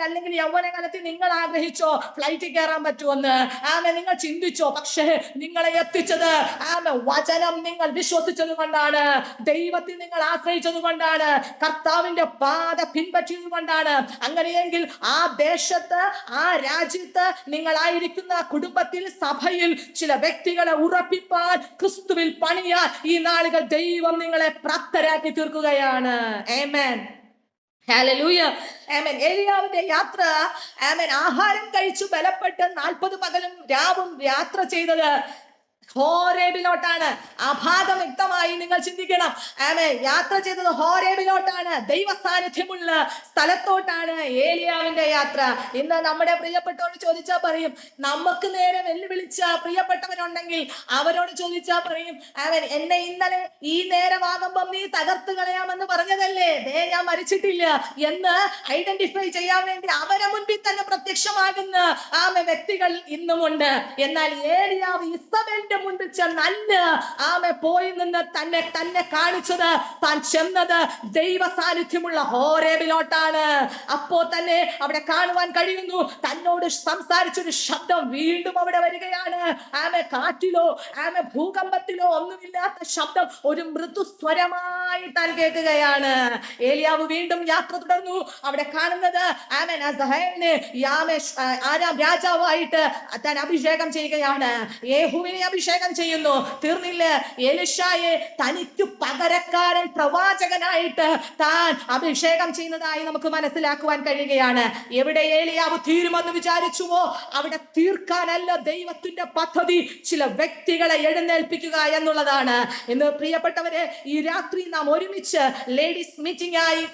അല്ലെങ്കിൽ യൗവനകാലത്തിൽ നിങ്ങൾ ആഗ്രഹിച്ചോ ഫ്ലൈറ്റിൽ കയറാൻ പറ്റുമെന്ന്? നിങ്ങൾ ചിന്തിച്ചോ? പക്ഷേ നിങ്ങളെ എത്തിച്ചത് വചനം നിങ്ങൾ വിശ്വസിച്ചത് കൊണ്ടാണ്, ദൈവത്തിൽ നിങ്ങൾ ആശ്രയിച്ചത് കൊണ്ടാണ്, കർത്താവിന്റെ പാത പിൻപറ്റിയത് കൊണ്ടാണ്. അങ്ങനെയെങ്കിൽ ആ ദേശത്ത്, ആ രാജ്യത്ത്, നിങ്ങളായിരിക്കുന്ന കുടുംബത്തിൽ, സഭയിൽ ചില വ്യക്തികളെ ഉറപ്പിപ്പാൻ, ക്രിസ്തുവിൽ പണിയാൻ ഈ നാളുകൾ ദൈവം നിങ്ങളെ പ്രാപ്തരാക്കി തീർക്കുകയാണ്. ആമേൻ, ഹല്ലേലൂയ, ആമേൻ. ഏലിയാവിന്റെ യാത്ര, ആമേൻ, ആഹാരം കഴിച്ചു ബലപ്പെട്ട് 40 പകലും രാവും യാത്ര ചെയ്തത് ഹോരേബിലോട്ടാണ്. ആ ഭാഗം വ്യക്തമായി നിങ്ങൾ ചിന്തിക്കണം. യാത്ര ചെയ്തത് ഹോരേബിലോട്ടാണ്, ദൈവ സാന്നിധ്യമുള്ള സ്ഥലത്തോട്ടാണ് ഏലിയാവിന്റെ യാത്ര. ഇന്ന് നമ്മുടെ പ്രിയപ്പെട്ടവരോട് ചോദിച്ചാൽ പറയും, നമുക്ക് നേരെ വെല്ലുവിളിച്ച പ്രിയപ്പെട്ടവരുണ്ടെങ്കിൽ അവരോട് ചോദിച്ചാൽ പറയും, എന്നെ ഇന്നലെ ഈ നേരമാകുമ്പം നീ തകർത്ത് കളയാമെന്ന് പറഞ്ഞതല്ലേ, ഞാൻ മരിച്ചിട്ടില്ല എന്ന് ഐഡന്റിഫൈ ചെയ്യാൻ വേണ്ടി അവരെ മുൻപിൽ തന്നെ പ്രത്യക്ഷമാകുന്ന വ്യക്തികൾ ഇന്നുമുണ്ട്. എന്നാൽ ഏലിയാവ് ഇസബേലിന്റെ മുൻപിൽ ചെന്ന് പോയി നിന്ന് തന്നെ കാണിച്ചത്, താൻ ചെന്നത് ദൈവ സാന്നിധ്യമുള്ള ഹോരേബിലോട്ടാണ്. അപ്പോ തന്നെ അവിടെ കാണുവാൻ കഴിയുന്നു, തന്നോട് സംസാരിച്ചൊരു ശബ്ദം വീണ്ടും അവിടെ വരികയാണ്. കാറ്റിലോ ഭൂകമ്പത്തിലോ ഒന്നുമില്ലാത്ത ശബ്ദം, ഒരു മൃദുസ്വരമായി താൻ കേൾക്കുകയാണ്. ഏലിയാവ് വീണ്ടും യാത്ര തുടർന്നു. അവിടെ കാണുന്നത് ആരാം രാജാവായിട്ട് താൻ അഭിഷേകം ചെയ്യുകയാണ്. യേഹൂവിനെ അഭിഷേകം ചെയ്യുന്നു. തീർന്നില്ല, എലിശായെ തനിക്ക് പകരക്കാരൻ പ്രവാചകനായിട്ട് താൻ അഭിഷേകം ചെയ്യുന്നതായി നമുക്ക് മനസ്സിലാക്കുവാൻ കഴിയുകയാണ്. എവിടെ ഏലിയാവ് തീരുമെന്ന് വിചാരിച്ചുവോ അവിടെ തീർക്കാനല്ല ദൈവത്തിന്റെ പദ്ധതി, ചില വ്യക്തികളെ എഴുന്നേൽപ്പിക്കുക എന്നുള്ളതാണ്. ഇന്ന് പ്രിയപ്പെട്ടവരെ, ഈ രാത്രി നാം ഒരുമിച്ച് ലേഡീസ് മീറ്റിംഗ് ആയി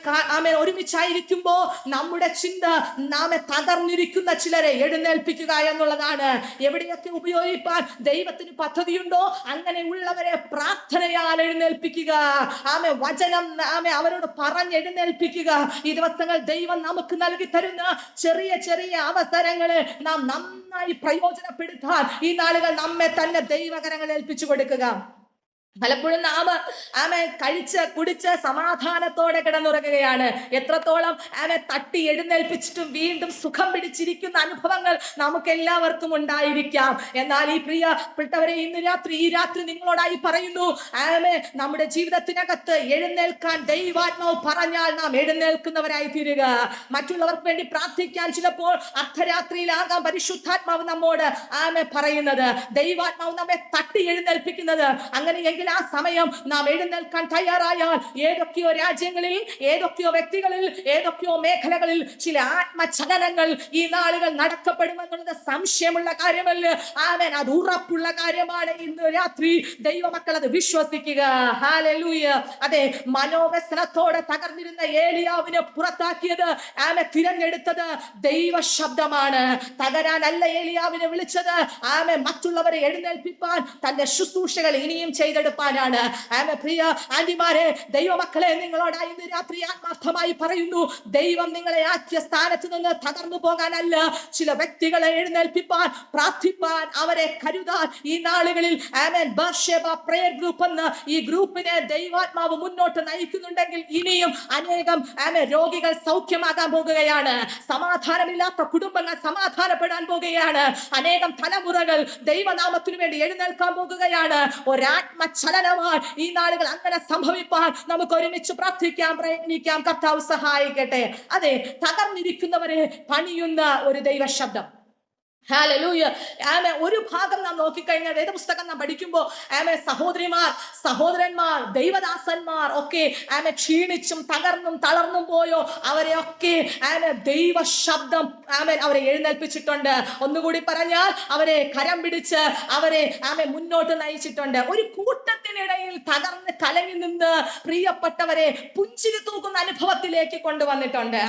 ഒരുമിച്ചായിരിക്കുമ്പോ നമ്മുടെ ചിന്ത നാമെ തകർന്നിരിക്കുന്ന ചിലരെ എഴുന്നേൽപ്പിക്കുക എന്നുള്ളതാണ്. എവിടെയൊക്കെ ഉപയോഗിപ്പാൻ ദൈവത്തിന് പദ്ധതിയുണ്ടോ അങ്ങനെയുള്ളവരെ പ്രാർത്ഥനയാൽ എഴുന്നേൽപ്പിക്കുക. വചനം അവരോട് പറഞ്ഞെഴുന്നേൽപ്പിക്കുക. ഈ ദിവസങ്ങൾ ദൈവം നമുക്ക് നൽകി തരുന്ന ചെറിയ ചെറിയ അവസരങ്ങളെ നാം നന്നായി പ്രയോജനപ്പെടുത്താൻ ഈ നാളുകൾ നമ്മെ തന്നെ ദൈവകരങ്ങൾ ഏൽപ്പിച്ചു കൊടുക്കുക. പലപ്പോഴും നാം കഴിച്ച് കുടിച്ച് സമാധാനത്തോടെ കിടന്നുറങ്ങുകയാണ്. എത്രത്തോളം തട്ടി എഴുന്നേൽപ്പിച്ചിട്ടും വീണ്ടും സുഖം പിടിച്ചിരിക്കുന്ന അനുഭവങ്ങൾ നമുക്ക് എല്ലാവർക്കും ഉണ്ടായിരിക്കാം. എന്നാൽ ഈ പ്രിയപ്പെട്ടവരെ, ഈ രാത്രി നിങ്ങളോടായി പറയുന്നു, നമ്മുടെ ജീവിതത്തിനകത്ത് എഴുന്നേൽക്കാൻ ദൈവാത്മാവ് പറഞ്ഞാൽ നാം എഴുന്നേൽക്കുന്നവരായി തീരുക. മറ്റുള്ളവർക്ക് വേണ്ടി പ്രാർത്ഥിക്കാൻ ചിലപ്പോൾ അർദ്ധരാത്രിയിലാകാം പരിശുദ്ധാത്മാവ് നമ്മോട് പറയുന്നത്, ദൈവാത്മാവ് നമ്മെ തട്ടി എഴുന്നേൽപ്പിക്കുന്നത്. അങ്ങനെയെങ്കിൽ ആ സമയം നാം എഴുന്നേൽക്കാൻ തയ്യാറായാൽ ഏതൊക്കെയോ രാജ്യങ്ങളിൽ, ഏതൊക്കെയോ വ്യക്തികളിൽ, ഏതൊക്കെയോ മേഖലകളിൽ ചില ആത്മചലനങ്ങൾ ഈ നാളുകൾ നടക്കപ്പെടുമെന്നുള്ളത് സംശയമുള്ള കാര്യമല്ല. അത് ഉറപ്പുള്ള കാര്യമാണ്. ഇന്ന് രാത്രി ദൈവമക്കൾ അത് വിശ്വസിക്കുക. ഹല്ലേലൂയ. അതെ, മനോവ്യസനത്തോടെ തകർന്നിരുന്ന ഏലിയാവിനെ പുറത്താക്കിയത്, തിരഞ്ഞെടുത്തത് ദൈവ ശബ്ദമാണ്. തകരാനല്ല ഏലിയാവിനെ വിളിച്ചത്, മറ്റുള്ളവരെ എഴുന്നേൽപ്പിപ്പാൻ, തന്റെ ശുശ്രൂഷകൾ ഇനിയും ചെയ്തെടുപ്പാനാണ്. പ്രിയ ആന്റിമാരെ, ദൈവമക്കളെ, നിങ്ങളോടായി ഇന്ന് രാത്രി ആത്മാർത്ഥമായി പറയുന്നു, ദൈവം നിങ്ങളെ ആക്കിയ സ്ഥാനത്ത് നിന്ന് തകർന്നു പോകാനല്ല, ചില വ്യക്തികളെ എഴുന്നേൽപ്പിപ്പാൻ, പ്രാർത്ഥിപ്പാൻ, അവരെ കരുതാൻ ഈ നാളുകളിൽ ബർഷേബ പ്രയർ ഗ്രൂപ്പ് എന്ന ഈ ഗ്രൂപ്പിനെ ദൈവാത്മാവ് മുന്നോട്ട് നയിക്കുന്നുണ്ടെങ്കിൽ ഇനിയും അനേകം രോഗികൾ സൗഖ്യമാകാൻ പോകുകയാണ്. സമാധാനമില്ലാത്ത കുടുംബങ്ങൾ സമാധാനപ്പെടാൻ പോകുകയാണ്. അനേകം തലമുറകൾ ദൈവനാമത്തിനു വേണ്ടി എഴുന്നേൽക്കാൻ പോകുകയാണ്. ഒരാത്മചലനമായി ഈ നാളുകൾ അങ്ങനെ സംഭവിപ്പാൻ നമുക്ക് ഒരുമിച്ച് പ്രാർത്ഥിക്കാം, പ്രയത്നിക്കാം. കർത്താവ് സഹായിക്കട്ടെ. അതെ, തകർന്നിരിക്കുന്നവരെ പണിയുന്ന ഒരു ദൈവ ശബ്ദം. ഹല്ലേലൂയ. ഒരു ഭാഗം നാം നോക്കിക്കഴിഞ്ഞാൽ വേദപുസ്തകം നാം പഠിക്കുമ്പോൾ സഹോദരിമാർ, സഹോദരന്മാർ, ദൈവദാസന്മാർ ഒക്കെ ക്ഷീണിച്ചും തകർന്നും തളർന്നും പോയോ അവരെ ഒക്കെ ദൈവ ശബ്ദം അവരെ എഴുന്നേൽപ്പിച്ചിട്ടുണ്ട്. ഒന്നുകൂടി പറഞ്ഞാൽ അവരെ കരം പിടിച്ച് അവരെ മുന്നോട്ട് നയിച്ചിട്ടുണ്ട്. ഒരു കൂട്ടത്തിനിടയിൽ തകർന്ന് കലങ്ങി നിന്ന് പ്രിയപ്പെട്ടവരെ പുഞ്ചിരി തൂക്കുന്ന അനുഭവത്തിലേക്ക് കൊണ്ടുവന്നിട്ടുണ്ട്.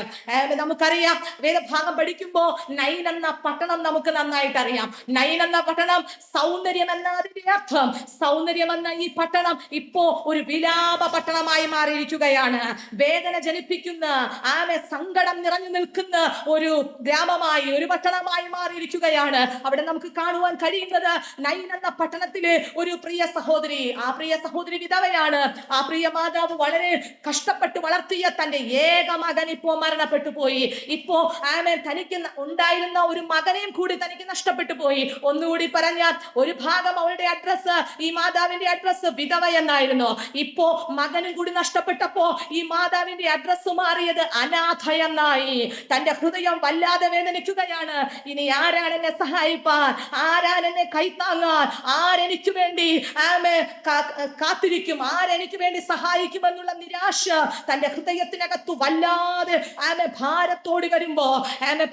നമുക്കറിയാം, വേദഭാഗം പഠിക്കുമ്പോൾ നൈൻ എന്ന പട്ടണം നമുക്ക് നന്നായിട്ട് അറിയാം. നൈൻ എന്ന പട്ടണം സൗന്ദര്യം എന്ന അതിന്റെ അർത്ഥം. സൗന്ദര്യം എന്ന ഈ പട്ടണം ഇപ്പോ ഒരു വിലാപ പട്ടണമായി മാറിയിരിക്കുകയാണ്. വേദന ജനിപ്പിക്കുന്ന, സങ്കടം നിറഞ്ഞു നിൽക്കുന്ന ഒരു ഗ്രാമമായി, ഒരു പട്ടണമായി മാറിയിരിക്കുകയാണ്. അവിടെ നമുക്ക് കാണുവാൻ കഴിയുന്നത് നൈൻ എന്ന പട്ടണത്തിലെ ഒരു പ്രിയ സഹോദരി. ആ പ്രിയ സഹോദരി വിധവയാണ്. ആ പ്രിയ മാതാവ് വളരെ കഷ്ടപ്പെട്ട് വളർത്തിയ തന്റെ ഏക മകൻ ഇപ്പോ മരണപ്പെട്ടു പോയി. ഇപ്പോ ആമേൻ തനിക്ക് ഉണ്ടായിരുന്ന ഒരു മകനെയും കൂടി തനിക്ക് നഷ്ടപ്പെട്ടു പോയി. ഒന്നുകൂടി പറഞ്ഞാൽ ഒരു ഭാഗം അവളുടെ അഡ്രസ്, ഈ മാതാവിന്റെ അഡ്രസ് വിധവ എന്നായിരുന്നു. ഇപ്പോ മകനും കൂടി നഷ്ടപ്പെട്ടപ്പോ ഈ മാതാവിന്റെ അഡ്രസ് മാറിയത് അനാഥ എന്നായി. തന്റെ ഹൃദയം വല്ലാതെ വേദനിക്കുകയാണ്. ഇനി ആരാണ് എന്നെ സഹായിപ്പാൻ, ആരാണ് എന്നെ കൈത്താങ്ങാൻ, ആരെനിക്ക് വേണ്ടി കാത്തിരിക്കും, ആരെനിക്ക് വേണ്ടി സഹായിക്കുമെന്നുള്ള നിരാശ തന്റെ ഹൃദയത്തിനകത്ത് വല്ലാതെ ഭാരത്തോട് വരുമ്പോ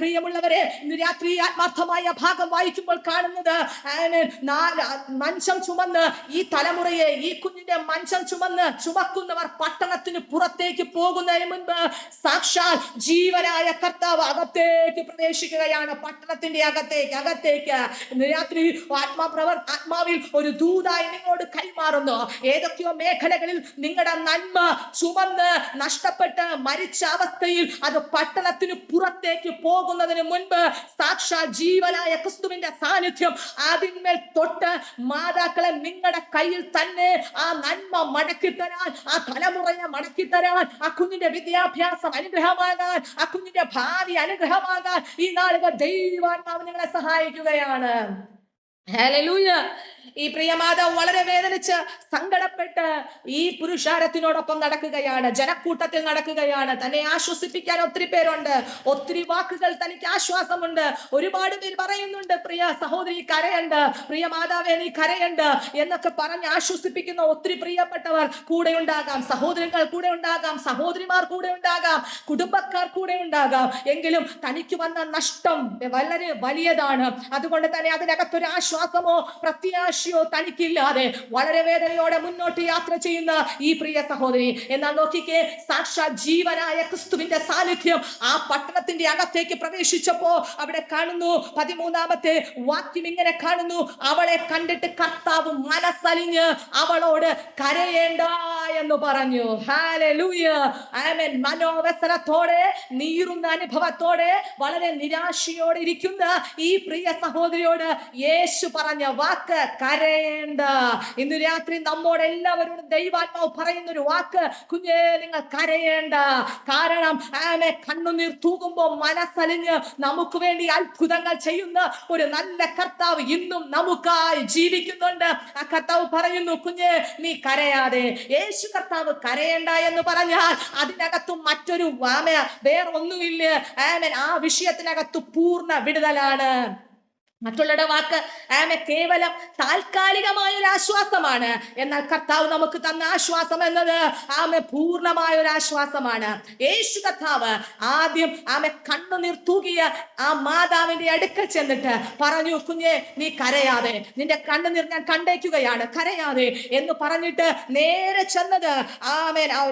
പ്രിയമുള്ളവരെ, ഇന്ന് രാത്രി ആത്മാർത്ഥമായ ഭാഗം വായിക്കുമ്പോൾ കാണുന്നത് മഞ്ചം ചുമന്ന് ഈ തലമുറയെ, ഈ കുഞ്ഞിന്റെ മഞ്ചം ചുമക്കുന്നവർ പട്ടണത്തിന് പുറത്തേക്ക് പോകുന്നതിന് മുൻപ് സാക്ഷാൽ ജീവനായ കർത്താവ് അകത്തേക്ക് പ്രവേശിക്കുകയാണ്. പട്ടണത്തിന്റെ അകത്തേക്ക് രാത്രി ആത്മാവിൽ ഒരു ദൂതായി നിങ്ങളോട് കൈമാറുന്നു. ഏതൊക്കെയോ മേഖലകളിൽ നിങ്ങളുടെ നന്മ ചുമന്ന് നഷ്ടപ്പെട്ട് മരിച്ച അവസ്ഥയിൽ അത് പട്ടണത്തിന് പുറത്തേക്ക് പോകുന്നതിന് മുൻപ് സാക്ഷാൽ ജീവനായ ക്രിസ്തുവിന്റെ സാന്നിധ്യം അതിന്മേൽ തൊട്ട് മാതാക്കളെ നിങ്ങളുടെ കയ്യിൽ തന്നെ ആ നന്മ മടക്കിത്തരാൻ, ആ തലമുറയെ മടക്കിത്തരാൻ, ആ കുഞ്ഞിന്റെ വിദ്യാഭ്യാസം അനുഗ്രഹമാകാൻ, ആ കുഞ്ഞിന്റെ ഭാവി അനുഗ്രഹമാകാൻ ഈ നാളുകൾ ദൈവാത്മാവ് നിങ്ങളെ സഹായിക്കുകയാണ്. ഹല്ലേലൂയ. ഈ പ്രിയ മാതാവ് വളരെ വേദനിച്ച് സങ്കടപ്പെട്ട് ഈ പുരുഷാരത്തിനോടൊപ്പം നടക്കുകയാണ്, ജനക്കൂട്ടത്തിൽ നടക്കുകയാണ്. തന്നെ ആശ്വസിപ്പിക്കാൻ ഒത്തിരി പേരുണ്ട്, ഒത്തിരി വാക്കുകൾ തനിക്ക് ആശ്വാസമുണ്ട്. ഒരുപാട് പേര് പറയുന്നുണ്ട്, പ്രിയ സഹോദരി കരയണ്ട്, പ്രിയ മാതാവേ നീ കരയണ്ട് എന്നൊക്കെ പറഞ്ഞ് ആശ്വസിപ്പിക്കുന്ന ഒത്തിരി പ്രിയപ്പെട്ടവർ കൂടെ ഉണ്ടാകാം, സഹോദരങ്ങൾ കൂടെ ഉണ്ടാകാം, സഹോദരിമാർ കൂടെ ഉണ്ടാകാം, കുടുംബക്കാർ കൂടെ ഉണ്ടാകാം. എങ്കിലും തനിക്ക് വന്ന നഷ്ടം വളരെ വലിയതാണ്. അതുകൊണ്ട് തന്നെ അതിനകത്തൊരു ആശ്വാസമോ പ്രത്യാശയോ തനിക്കില്ലാതെ വളരെ വേദനയോടെ മുന്നോട്ട് യാത്ര ചെയ്യുന്ന ഈ പ്രിയ സഹോദരി, എന്നാൽ നോക്കിക്കേ, സാക്ഷാൽ ജീവനായ ക്രിസ്തുവിന്റെ സാന്നിധ്യം ആ പട്ടണത്തിന്റെ അകത്തേക്ക് പ്രവേശിച്ചപ്പോ അവിടെ കാണുന്നു 13-ാമത്തെ വാക്യം ഇങ്ങനെ കാണുന്നു, അവളെ കണ്ടിട്ട് കർത്താവ് മനസ്സലിഞ്ഞ് അവളോട് കരയേണ്ട എന്ന് പറഞ്ഞു. ഹല്ലേലൂയ, ആമേൻ. മനോവ്യസനത്തോടെ, നീറുന്ന അനുഭവത്തോടെ, വളരെ നിരാശയോടെ ഇരിക്കുന്ന ഈ പ്രിയ സഹോദരിയോട് യേശു പറഞ്ഞ വാക്ക് കരയേണ്ട. ഇന്ന് രാത്രി നമ്മോട് എല്ലാവരോടും ദൈവാത്മാവ് പറയുന്ന ഒരു വാക്ക്, കുഞ്ഞേ നിങ്ങൾ കരയേണ്ട. കാരണം കണ്ണുനീർ തൂകുമ്പോ മനസ്സലിഞ്ഞ് നമുക്ക് വേണ്ടി അത്ഭുതങ്ങൾ ചെയ്യുന്ന ഒരു നല്ല കർത്താവ് ഇന്നും നമുക്കായി ജീവിക്കുന്നുണ്ട്. ആ കർത്താവ് പറയുന്നു, കുഞ്ഞേ നീ കരയാതെ. യേശു കർത്താവ് കരയേണ്ട എന്ന് പറഞ്ഞാൽ അതിനകത്തും മറ്റൊരു വേറൊന്നുമില്ല. ആ വിഷയത്തിനകത്ത് പൂർണ്ണ വിടുതലാണ്. മറ്റുള്ളവരുടെ വാക്ക് കേവലം താൽക്കാലികമായ ഒരു ആശ്വാസമാണ്. എന്നാൽ കർത്താവ് നമുക്ക് തന്ന ആശ്വാസം എന്നത് പൂർണ്ണമായ ഒരു ആശ്വാസമാണ്. യേശു കർത്താവ് ആദ്യം കണ്ണുനീർ തൂകിയ ആ മാതാവിന്റെ അടുക്കൽ ചെന്നിട്ട് പറഞ്ഞു, കുഞ്ഞെ നീ കരയാതെ, നിന്റെ കണ്ണുനീർ ഞാൻ കണ്ടേക്കുകയാണ്, കരയാതെ എന്ന് പറഞ്ഞിട്ട് നേരെ ചെന്നത്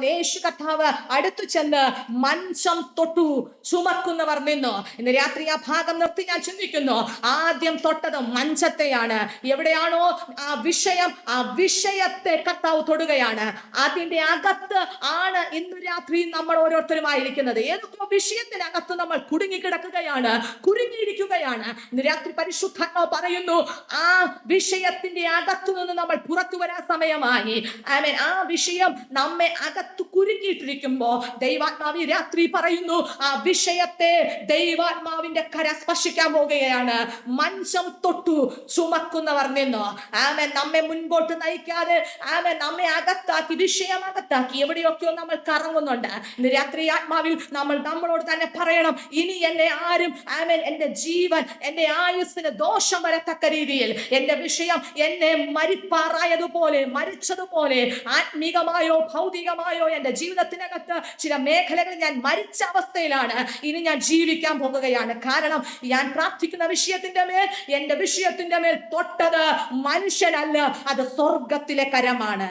യേശു കർത്താവ് അടുത്തു ചെന്ന് മഞ്ചം തൊട്ടു. ചുമക്കുന്നവർ നിന്നു. ഇന്ന് രാത്രി ആ ഭാഗം നിർത്തി ഞാൻ ചിന്തിക്കുന്നു, ആദ്യം തൊട്ടത് മഞ്ചത്തെയാണ്. എവിടെയാണോ ആ വിഷയത്തെ കർത്താവ് തൊടുകയാണ്. അതിന്റെ അകത്ത് ആണ് ഇന്ന് രാത്രി നമ്മൾ ഓരോരുത്തരുമായിരിക്കുന്നത്. ഏതൊക്കെ വിഷയത്തിനകത്ത് നമ്മൾ കുടുങ്ങിയിരിക്കുകയാണ്. ഇന്ന് രാത്രി പരിശുദ്ധാത്മാവ് പറയുന്നു, ആ വിഷയത്തിന്റെ അകത്തു നിന്ന് നമ്മൾ പുറത്തു വരാൻ സമയമായി. ആ വിഷയം നമ്മെ അകത്ത് കുരുങ്ങിയിട്ടിരിക്കുമ്പോ ദൈവാത്മാവ് രാത്രി പറയുന്നു, ആ വിഷയത്തെ ദൈവാത്മാവിന്റെ കര സ്പർശിക്കാൻ പോകുകയാണ്. മഞ്ചം തൊട്ടു ചുമക്കുന്നവർ നിന്നു. നമ്മെ മുൻപോട്ട് നയിക്കാതെ നമ്മെ അകത്താക്കി, വിഷയം അകത്താക്കി എവിടെയൊക്കെയോ നമ്മൾ കറങ്ങുന്നുണ്ട്. ഇന്ന് രാത്രി ആത്മാവിൽ നമ്മളോട് തന്നെ പറയണം, ഇനി എന്നെ ആരും എന്റെ ജീവൻ, എന്റെ ആയുസ്സിന് ദോഷം വരത്തക്ക രീതിയിൽ എന്റെ വിഷയം എന്നെ മരിച്ചതുപോലെ ആത്മീകമായോ ഭൗതികമായോ എന്റെ ജീവിതത്തിനകത്ത് ചില മേഖലകളിൽ ഞാൻ മരിച്ച അവസ്ഥയിലാണ്. ഇനി ഞാൻ ജീവിക്കാൻ പോകുകയാണ്. കാരണം ഞാൻ പ്രാർത്ഥിക്കുന്ന വിഷയത്തിന്റെ മേൽ, എന്റെ വിഷയത്തിന്റെ മേൽ തൊട്ടത് മനുഷ്യനല്ല, അത് സ്വർഗത്തിലെ കരമാണ്.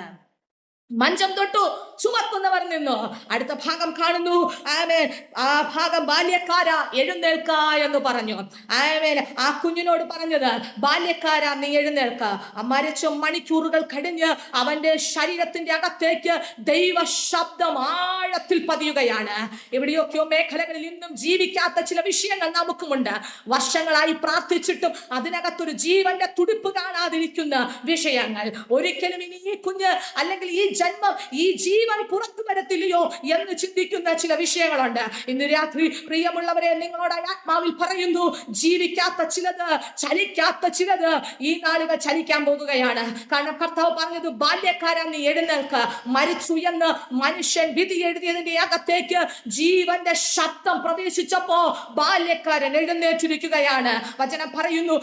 മഞ്ചം തൊട്ടു, ചുമക്കുന്നവർ നിന്നു. അടുത്ത ഭാഗം കാണുന്നു. ആമേൻ. ആ ഭാഗം ബാല്യക്കാര എഴുന്നേൽക്ക എന്ന് പറഞ്ഞു. ആമേൻ. ആ കുഞ്ഞിനോട് പറഞ്ഞത്, ബാല്യക്കാര നീ എഴുന്നേൽക്ക. മരിച്ച മണിക്കൂറുകൾ കഴിഞ്ഞ് അവന്റെ ശരീരത്തിന്റെ അകത്തേക്ക് ദൈവ ശബ്ദം ആഴത്തിൽ പതിയുകയാണ്. എവിടെയൊക്കെയോ മേഖലകളിൽ ഇന്നും ജീവിക്കാത്ത ചില വിഷയങ്ങൾ നമുക്കുമുണ്ട്. വർഷങ്ങളായി പ്രാർത്ഥിച്ചിട്ടും അതിനകത്തൊരു ജീവന്റെ തുടിപ്പ് കാണാതിരിക്കുന്ന വിഷയങ്ങൾ. ഒരിക്കലും ഇനി ഈ കുഞ്ഞ് അല്ലെങ്കിൽ ഈ ജന്മം, ഈ ജീവൻ പുറത്തു വരത്തില്ലയോ എന്ന് ചിന്തിക്കുന്ന ചില വിഷയങ്ങളുണ്ട്. ഇന്ന് രാത്രി പ്രിയമുള്ളവരെ, നിങ്ങളോട് ആത്മാവിൽ പറയുന്നു, ജീവിക്കാത്ത ചിലത്, ചലിക്കാത്ത ചിലത് ഈ നാളുകൾ ചലിക്കാൻ പോകുകയാണ്. കാരണം കർത്താവ് പറഞ്ഞത്, ബാല്യക്കാരൻ നീ എഴുന്നേൽക്ക. മരിച്ചു എന്ന് മനുഷ്യൻ വിധി എഴുതിയതിന്റെ അകത്തേക്ക് ജീവന്റെ ശബ്ദം പ്രവേശിച്ചപ്പോ ബാല്യക്കാരൻ എഴുന്നേറ്റിരിക്കുകയാണ്. വചനം പറയുന്നു,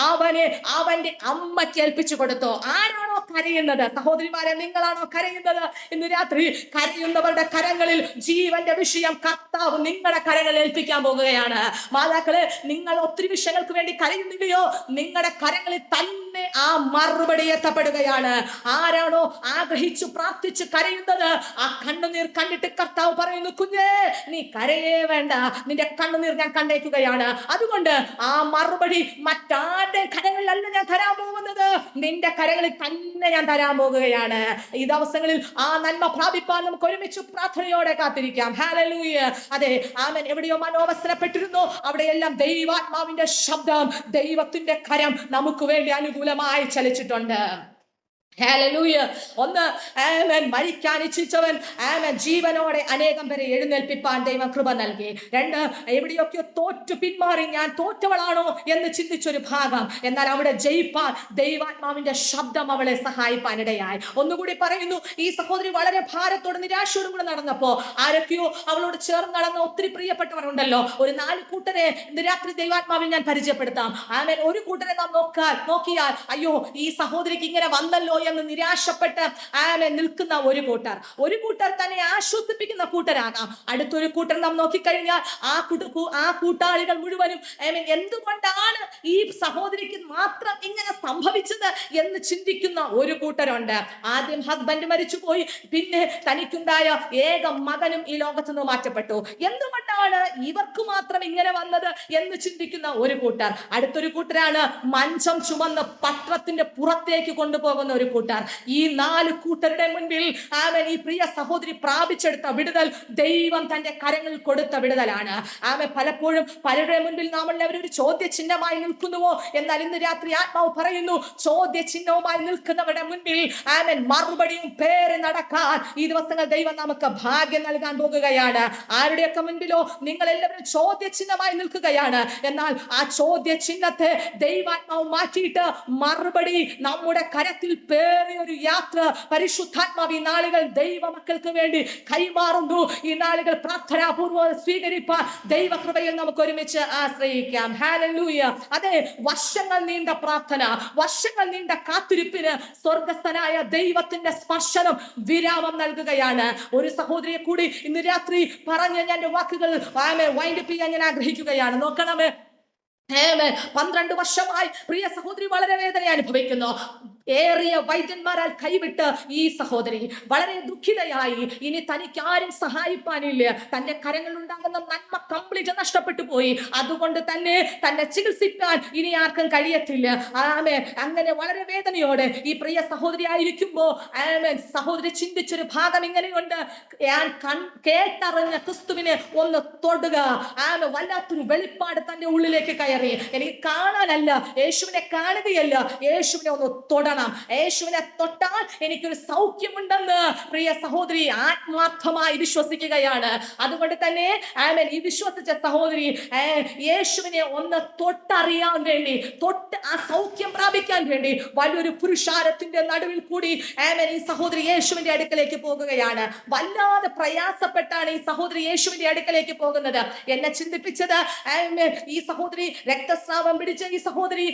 അവനെ അവന്റെ അമ്മയ്ക്ക് ഏൽപ്പിച്ചു കൊടുത്തു. ആരാണോ കരയുന്നത്, സഹോദരിമാരെ നിങ്ങളാണോ കരയുന്നത്? ഇന്ന് രാത്രി കരയുന്നവരുടെ കരങ്ങളിൽ ജീവന്റെ വിഷയം കർത്താവ് നിങ്ങളുടെ കരങ്ങളിൽ ഏൽപ്പിക്കാൻ പോകുകയാണ്. മാതാക്കളെ, നിങ്ങൾ ഒത്തിരി വിഷയങ്ങൾക്ക് വേണ്ടി കരയുന്നില്ലയോ? നിങ്ങളുടെ കരങ്ങളിൽ തന്നെ ആ മറുപടി എത്തപ്പെടുകയാണ്. ആരാണോ ആഗ്രഹിച്ചു പ്രാർത്ഥിച്ച് കരയുന്നത്, ആ കണ്ണുനീർ കണ്ടിട്ട് കർത്താവ് പറയുന്നു, കുഞ്ഞേ നീ കരയേ വേണ്ട, നിന്റെ കണ്ണുനീർ ഞാൻ കണ്ടേക്കുകയാണ്. അതുകൊണ്ട് ആ മറുപടി മറ്റാരുടെ കരങ്ങളിലല്ല ഞാൻ തരാൻ പോകുന്നത്, നിന്റെ കരങ്ങളിൽ തന്നെ ഞാൻ തരാൻ പോകുകയാണ്. ഈ ദിവസങ്ങളിൽ ആ നന്മ പ്രാപിപ്പാൻ നമുക്ക് ഒരുമിച്ച് പ്രാർത്ഥനയോടെ കാത്തിരിക്കാം. ഹല്ലേലൂയ. അതെ, ആമേൻ. എവിടെയോ മനോവസരപ്പെട്ടിരുന്നു, അവിടെയെല്ലാം ദൈവാത്മാവിന്റെ ശബ്ദം, ദൈവത്തിന്റെ കരം നമുക്ക് വേണ്ടി അനുകൂലമായി ചലിച്ചിട്ടുണ്ട്. ഹല്ലേലൂയ. ഒന്ന്, ആമേൻ, മരിക്കാൻ ഇച്ഛിച്ചവൻ ആമേൻ ജീവനോടെ അനേകം പേരെ എഴുന്നേൽപ്പിപ്പാൻ ദൈവം കൃപ നൽകി. രണ്ട്, എവിടെയൊക്കെയോ തോറ്റു പിന്മാറി ഞാൻ തോറ്റവളാണോ എന്ന് ചിന്തിച്ചൊരു ഭാഗം, എന്നാൽ അവിടെ ജയിപ്പാൻ ദൈവാത്മാവിന്റെ ശബ്ദം അവളെ സഹായിപ്പാനിടയായി. ഒന്നുകൂടി പറയുന്നു, ഈ സഹോദരി വളരെ ഭാരത്തോടെ നിരാശയോടും കൂടെ നടന്നപ്പോ ആരൊക്കെയോ അവളോട് ചേർന്ന് നടന്ന ഒത്തിരി പ്രിയപ്പെട്ടവർ ഉണ്ടല്ലോ. ഒരു 4 കൂട്ടരെ ഇന്ന് രാത്രി ദൈവാത്മാവിൽ ഞാൻ പരിചയപ്പെടുത്താം. ആമേൻ. ഒരു കൂട്ടരെ നാം നോക്കിയാൽ അയ്യോ ഈ സഹോദരിക്ക് ഇങ്ങനെ വന്നല്ലോ എന്ന് നിരാശപ്പെട്ട് നിൽക്കുന്ന ഒരു കൂട്ടർ തന്നെ ആശ്വസിപ്പിക്കുന്ന കൂട്ടരാകാം. അടുത്തൊരു കൂട്ടർ നാം നോക്കിക്കഴിഞ്ഞാൽ ആ കൂട്ടാളികൾ മുഴുവനും എന്തുകൊണ്ടാണ് ഈ സഹോദരിക്ക് മാത്രം ഇങ്ങനെ സംഭവിച്ചത് എന്ന് ചിന്തിക്കുന്ന ഒരു കൂട്ടരുണ്ട്. ആദ്യം ഹസ്ബൻഡ് മരിച്ചുപോയി, പിന്നെ തനിക്കുണ്ടായ ഏക മകനും ഈ ലോകത്ത് നിന്ന് മാറ്റപ്പെട്ടു. എന്തുകൊണ്ടാണ് ഇവർക്ക് മാത്രം ഇങ്ങനെ വന്നത് എന്ന് ചിന്തിക്കുന്ന ഒരു കൂട്ടർ. അടുത്തൊരു കൂട്ടരാണ് മഞ്ചം ചുമന്ന് പട്ടണത്തിന്റെ പുറത്തേക്ക് കൊണ്ടുപോകുന്ന ഒരു കൂട്ടർ. ഈ 4 കൂട്ടരുടെ മുൻപിൽ ആമേൻ ഈ പ്രിയ സഹോദരി പ്രാപിച്ചെടുത്ത വിടുതൽ ദൈവം തന്റെ കരങ്ങളിൽ കൊടുത്ത വിടുതലാണ്. ആമേൻ. പലപ്പോഴും പലരുടെ മുൻപിൽ നാം എല്ലാവരും ഒരു ചോദ്യചിഹ്നമായി നിൽക്കുന്നുവോ? എന്നാൽ ഇന്ന് രാത്രി ആത്മാവ് പറയുന്നു, ചോദ്യചിഹ്നവുമായി നിൽക്കുന്നവരുടെ മുൻപിൽ ആമേൻ മറുപടിയും പേര് നടക്കാൻ ഈ ദിവസങ്ങൾ ദൈവം നമുക്ക് ഭാഗ്യം നൽകാൻ പോകുകയാണ്. ആരുടെയൊക്കെ മുൻപിലോ നിങ്ങൾ എല്ലാവരും ചോദ്യചിഹ്നമായി നിൽക്കുകയാണ്, എന്നാൽ ആ ചോദ്യചിഹ്നത്തെ ദൈവാത്മാവ് മാറ്റിയിട്ട് മറുപടി നമ്മുടെ കരത്തിൽ പേറിയൊരു യാത്ര പരിശുദ്ധാത്മാവ് ഈ നാളുകൾ ദൈവമക്കൾക്ക് വേണ്ടി കൈമാറുന്നു. ഈ നാളുകൾ പ്രാർത്ഥനാപൂർവ്വം സ്വീകരിപ്പാൻ ദൈവകൃപയിൽ നമുക്ക് ഒരുമിച്ച് ആശ്രയിക്കാം. ഹല്ലേലൂയ. അതെ, വർഷങ്ങൾ നീണ്ട പ്രാർത്ഥന, വർഷങ്ങൾ നീണ്ട കാത്തിരിപ്പിന് സ്വർഗസ്ഥനായ ദൈവത്തിന്റെ സ്പർശനം വിരാമം നൽകുകയാണ്. ഒരു സഹോദരിയെ കൂടി ഇന്ന് രാത്രി പറഞ്ഞ് ഞാൻ വാക്കുകൾ വൈൻഡപ്പ് ചെയ്യാൻ ഞാൻ ആഗ്രഹിക്കുകയാണ്. നോക്കണമേ, 12 വർഷമായി പ്രിയ സഹോദരി വളരെ വേദന അനുഭവിക്കുന്നു. ഏറിയ വൈദ്യന്മാരാൽ കൈവിട്ട് ഈ സഹോദരി വളരെ ദുഃഖിതയായി. ഇനി തനിക്ക് ആരും സഹായിപ്പാനില്ല, തന്റെ കരങ്ങളിൽ ഉണ്ടാകുന്ന നന്മ കംപ്ലീറ്റ് നഷ്ടപ്പെട്ടു പോയി. അതുകൊണ്ട് തന്നെ തന്നെ ചികിത്സിക്കാൻ ഇനി ആർക്കും കഴിയത്തില്ല. അങ്ങനെ വളരെ വേദനയോടെ ഈ പ്രിയ സഹോദരി ആയിരിക്കുമ്പോ സഹോദരി ചിന്തിച്ചൊരു ഭാഗം ഇങ്ങനെയുണ്ട്, ഞാൻ കേട്ടറിഞ്ഞ ക്രിസ്തുവിനെ ഒന്ന് തൊടുക. വല്ലാത്തൊരു വെളിപ്പാട് തന്റെ ഉള്ളിലേക്ക് കയറി. എനിക്ക് കാണാനല്ല, യേശുവിനെ കാണുകയല്ല, യേശുവിനെ ഒന്ന് തൊടണം. യേശുവിനെ തൊട്ടാൽ എനിക്കൊരു സൗഖ്യമുണ്ടെന്ന് പ്രിയ സഹോദരി ആത്മാർത്ഥമായി വിശ്വസിക്കുകയാണ്. അതുകൊണ്ട് തന്നെ ഈ വിശ്വസിച്ച സഹോദരി യേശുവിനെ ഒന്ന് തൊട്ടറിയാൻ വേണ്ടി, തൊട്ട് ആ സൗഖ്യം പ്രാപിക്കാൻ വേണ്ടി വലിയൊരു പുരുഷാരത്തിന്റെ നടുവിൽ കൂടി ഈ സഹോദരി യേശുവിന്റെ അടുക്കലേക്ക് പോകുകയാണ്. വല്ലാതെ പ്രയാസപ്പെട്ടാണ് ഈ സഹോദരി യേശുവിന്റെ അടുക്കലേക്ക് പോകുന്നത്. എന്നെ ചിന്തിപ്പിച്ചത് ഈ സഹോദരി രക്തസ്രാവം പിടിച്ച ഈ സഹോദരി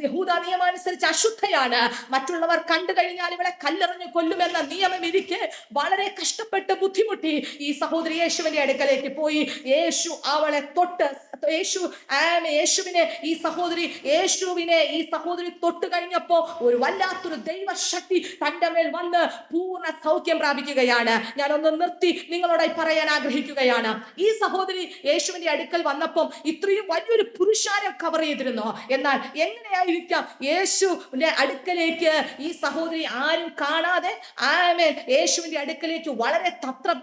യഹൂദ നിയമം അനുസരിച്ച് അശുദ്ധയാണ്. സ്ത്രീയാണ്. മറ്റുള്ളവർ കണ്ടു കഴിഞ്ഞാൽ ഇവളെ കല്ലെറിഞ്ഞ് കൊല്ലുമെന്ന നിയമം ഇരിക്കെ വളരെ കഷ്ടപ്പെട്ട് ബുദ്ധിമുട്ടി ഈ സഹോദരി യേശുവിന്റെ അടുക്കലേക്ക് പോയി. യേശു അവളെ തൊട്ട്, യേശുവിനെ ഈ സഹോദരി തൊട്ട് കഴിഞ്ഞപ്പോ ഒരു വല്ലാത്തൊരു ദൈവശക്തി തന്റെ മേൽ വന്ന് പൂർണ്ണ സൗഖ്യം പ്രാപിക്കുകയാണ്. ഞാനൊന്ന് നിർത്തി നിങ്ങളോടായി പറയാൻ ആഗ്രഹിക്കുകയാണ്. ഈ സഹോദരി യേശുവിന്റെ അടുക്കൽ വന്നപ്പോൾ ഇത്രയും വലിയൊരു പുരുഷാരം കവർ ചെയ്തിരുന്നു. എന്നാൽ എങ്ങനെയായിരിക്കാം യേശുവിന്റെ അടുക്കലേക്ക് ഈ സഹോദരി ആരും കാണാതെ യേശുവിന്റെ അടുക്കലേക്ക് വളരെ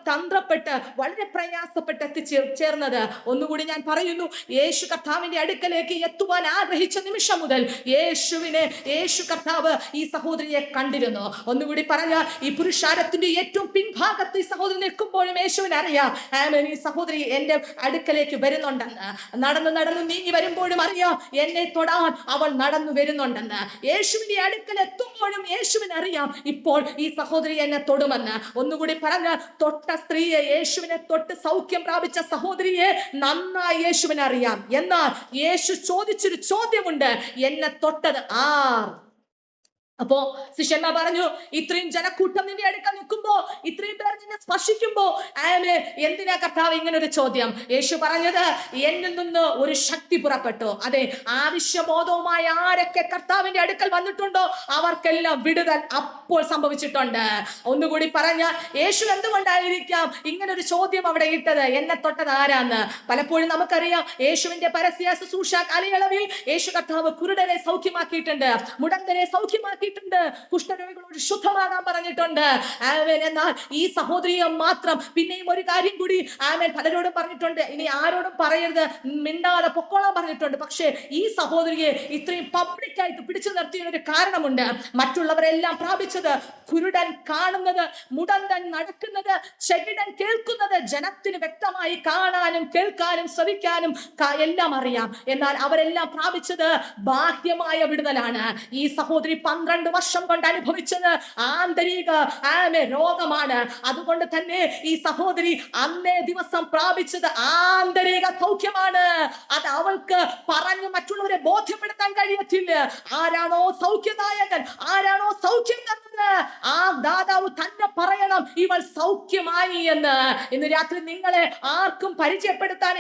തന്ത്രപ്പെട്ട് വളരെ പ്രയാസപ്പെട്ട് എത്തിച്ചേർന്നത്? ഒന്നുകൂടി ഞാൻ പറയുന്നു, യേശു കർത്താവിന്റെ അടുക്കലേക്ക് എത്തുവാൻ ആഗ്രഹിച്ച നിമിഷം മുതൽ യേശു കർത്താവ് ഈ സഹോദരിയെ കണ്ടിരുന്നു. ഒന്നുകൂടി പറഞ്ഞാൽ ഈ പുരുഷാരത്തിന്റെ ഏറ്റവും പിൻഭാഗത്ത് ഈ സഹോദരി നിൽക്കുമ്പോഴും യേശുവിന് അറിയാം ഈ സഹോദരി എന്റെ അടുക്കലേക്ക് വരുന്നുണ്ടെന്ന്. നടന്നു നീങ്ങി വരുമ്പോഴും അറിയാം എന്നെ തൊടാൻ അവൾ നടന്നു വരുന്നുണ്ടെന്ന്. യേശുവിന്റെ അടുക്കൽ എത്തുമ്പോഴും യേശുവിന് അറിയാം ഇപ്പോൾ ഈ സഹോദരി എന്നെ തൊടുമെന്ന്. ഒന്നുകൂടി പറഞ്ഞ തൊട്ട സ്ത്രീയെ, യേശുവിനെ തൊട്ട് സൗഖ്യം പ്രാപിച്ച സഹോദരിയെ നന്നായി യേശുവിന് അറിയാം. എന്നാൽ യേശു ചോദിച്ചൊരു ചോദ്യമുണ്ട്, എന്നെ തൊട്ടത് ആർ? അപ്പോ ശിഷ്യന്മാർ പറഞ്ഞു, ഇത്രയും ജനക്കൂട്ടം നിന്റെ അടുക്കൽ നിൽക്കുമ്പോ, ഇത്രയും പേർ നിന്നെ സ്പർശിക്കുമ്പോ എന്തിനാ കർത്താവ് ഇങ്ങനെ ഒരു ചോദ്യം? യേശു പറഞ്ഞത്, എന്നിൽ നിന്ന് ഒരു ശക്തി പുറപ്പെട്ടു. അതെ, ആവശ്യബോധവുമായ ആരൊക്കെ കർത്താവിന്റെ അടുക്കൽ വന്നിട്ടുണ്ടോ അവർക്കെല്ലാം വിടുതൽ അപ്പോൾ സംഭവിച്ചിട്ടുണ്ട്. ഒന്നുകൂടി പറഞ്ഞാൽ യേശു എന്തുകൊണ്ടായിരിക്കാം ഇങ്ങനെ ഒരു ചോദ്യം അവിടെ ഇട്ടത്, എന്നെ തൊട്ടത് ആരാന്ന്? പലപ്പോഴും നമുക്കറിയാം യേശുവിന്റെ പരസ്യ ശുശ്രൂഷ കാലയളവിൽ യേശു കർത്താവ് കുരുടനെ സൗഖ്യമാക്കിയിട്ടുണ്ട്, മുടന്തനെ സൗഖ്യമാക്കി, കുഷ്ഠരോഗികളോട് ശുദ്ധമാകാൻ പറഞ്ഞിട്ടുണ്ട്. എന്നാൽ ഈ സഹോദരിയെ മാത്രം പിന്നെയും ഒരു കാര്യം കൂടി പലരോടും പറഞ്ഞിട്ടുണ്ട്, ഇനി ആരോടും പറയരുത്, മിണ്ടാതെ പൊക്കോളാൻ പറഞ്ഞിട്ടുണ്ട്. പക്ഷേ ഈ സഹോദരിയെ ഇത്രയും പബ്ലിക്കായിട്ട് പിടിച്ചു നിർത്തിയ ഒരു കാരണമുണ്ട്. മറ്റുള്ളവരെല്ലാം പ്രാപിച്ചത്, കുരുടൻ കാണുന്നത്, മുടന്തൻ നടക്കുന്നത്, ചെകിടൻ കേൾക്കുന്നത്, ജനത്തിന് വ്യക്തമായി കാണാനും കേൾക്കാനും ശ്രവിക്കാനും എല്ലാം അറിയാം. എന്നാൽ അവരെല്ലാം പ്രാപിച്ചത് ബാഹ്യമായ വിടുതലാണ്. ഈ സഹോദരി 12 വർഷം കൊണ്ട് അനുഭവിച്ചത് ആന്തരിക രോഗമാണ്. അതുകൊണ്ട് തന്നെ ഈ സഹോദരി അന്നേ ദിവസം പ്രാപിച്ചത് ആന്തരിക സൗഖ്യമാണ്. അത് അവൾക്ക് പറഞ്ഞു മറ്റുള്ളവരെ ബോധ്യപ്പെടുത്താൻ കഴിയത്തില്ല. ആരാണോ സൗഖ്യദായകൻ, ആരാണോ സൗഖ്യം തന്നത്, ആ ദാതാവ് തന്നെ പറയണം ഇവൾ സൗഖ്യമായി എന്ന്. ഇന്ന് രാത്രി നിങ്ങളെ ആർക്കും പരിചയപ്പെടുത്താൻ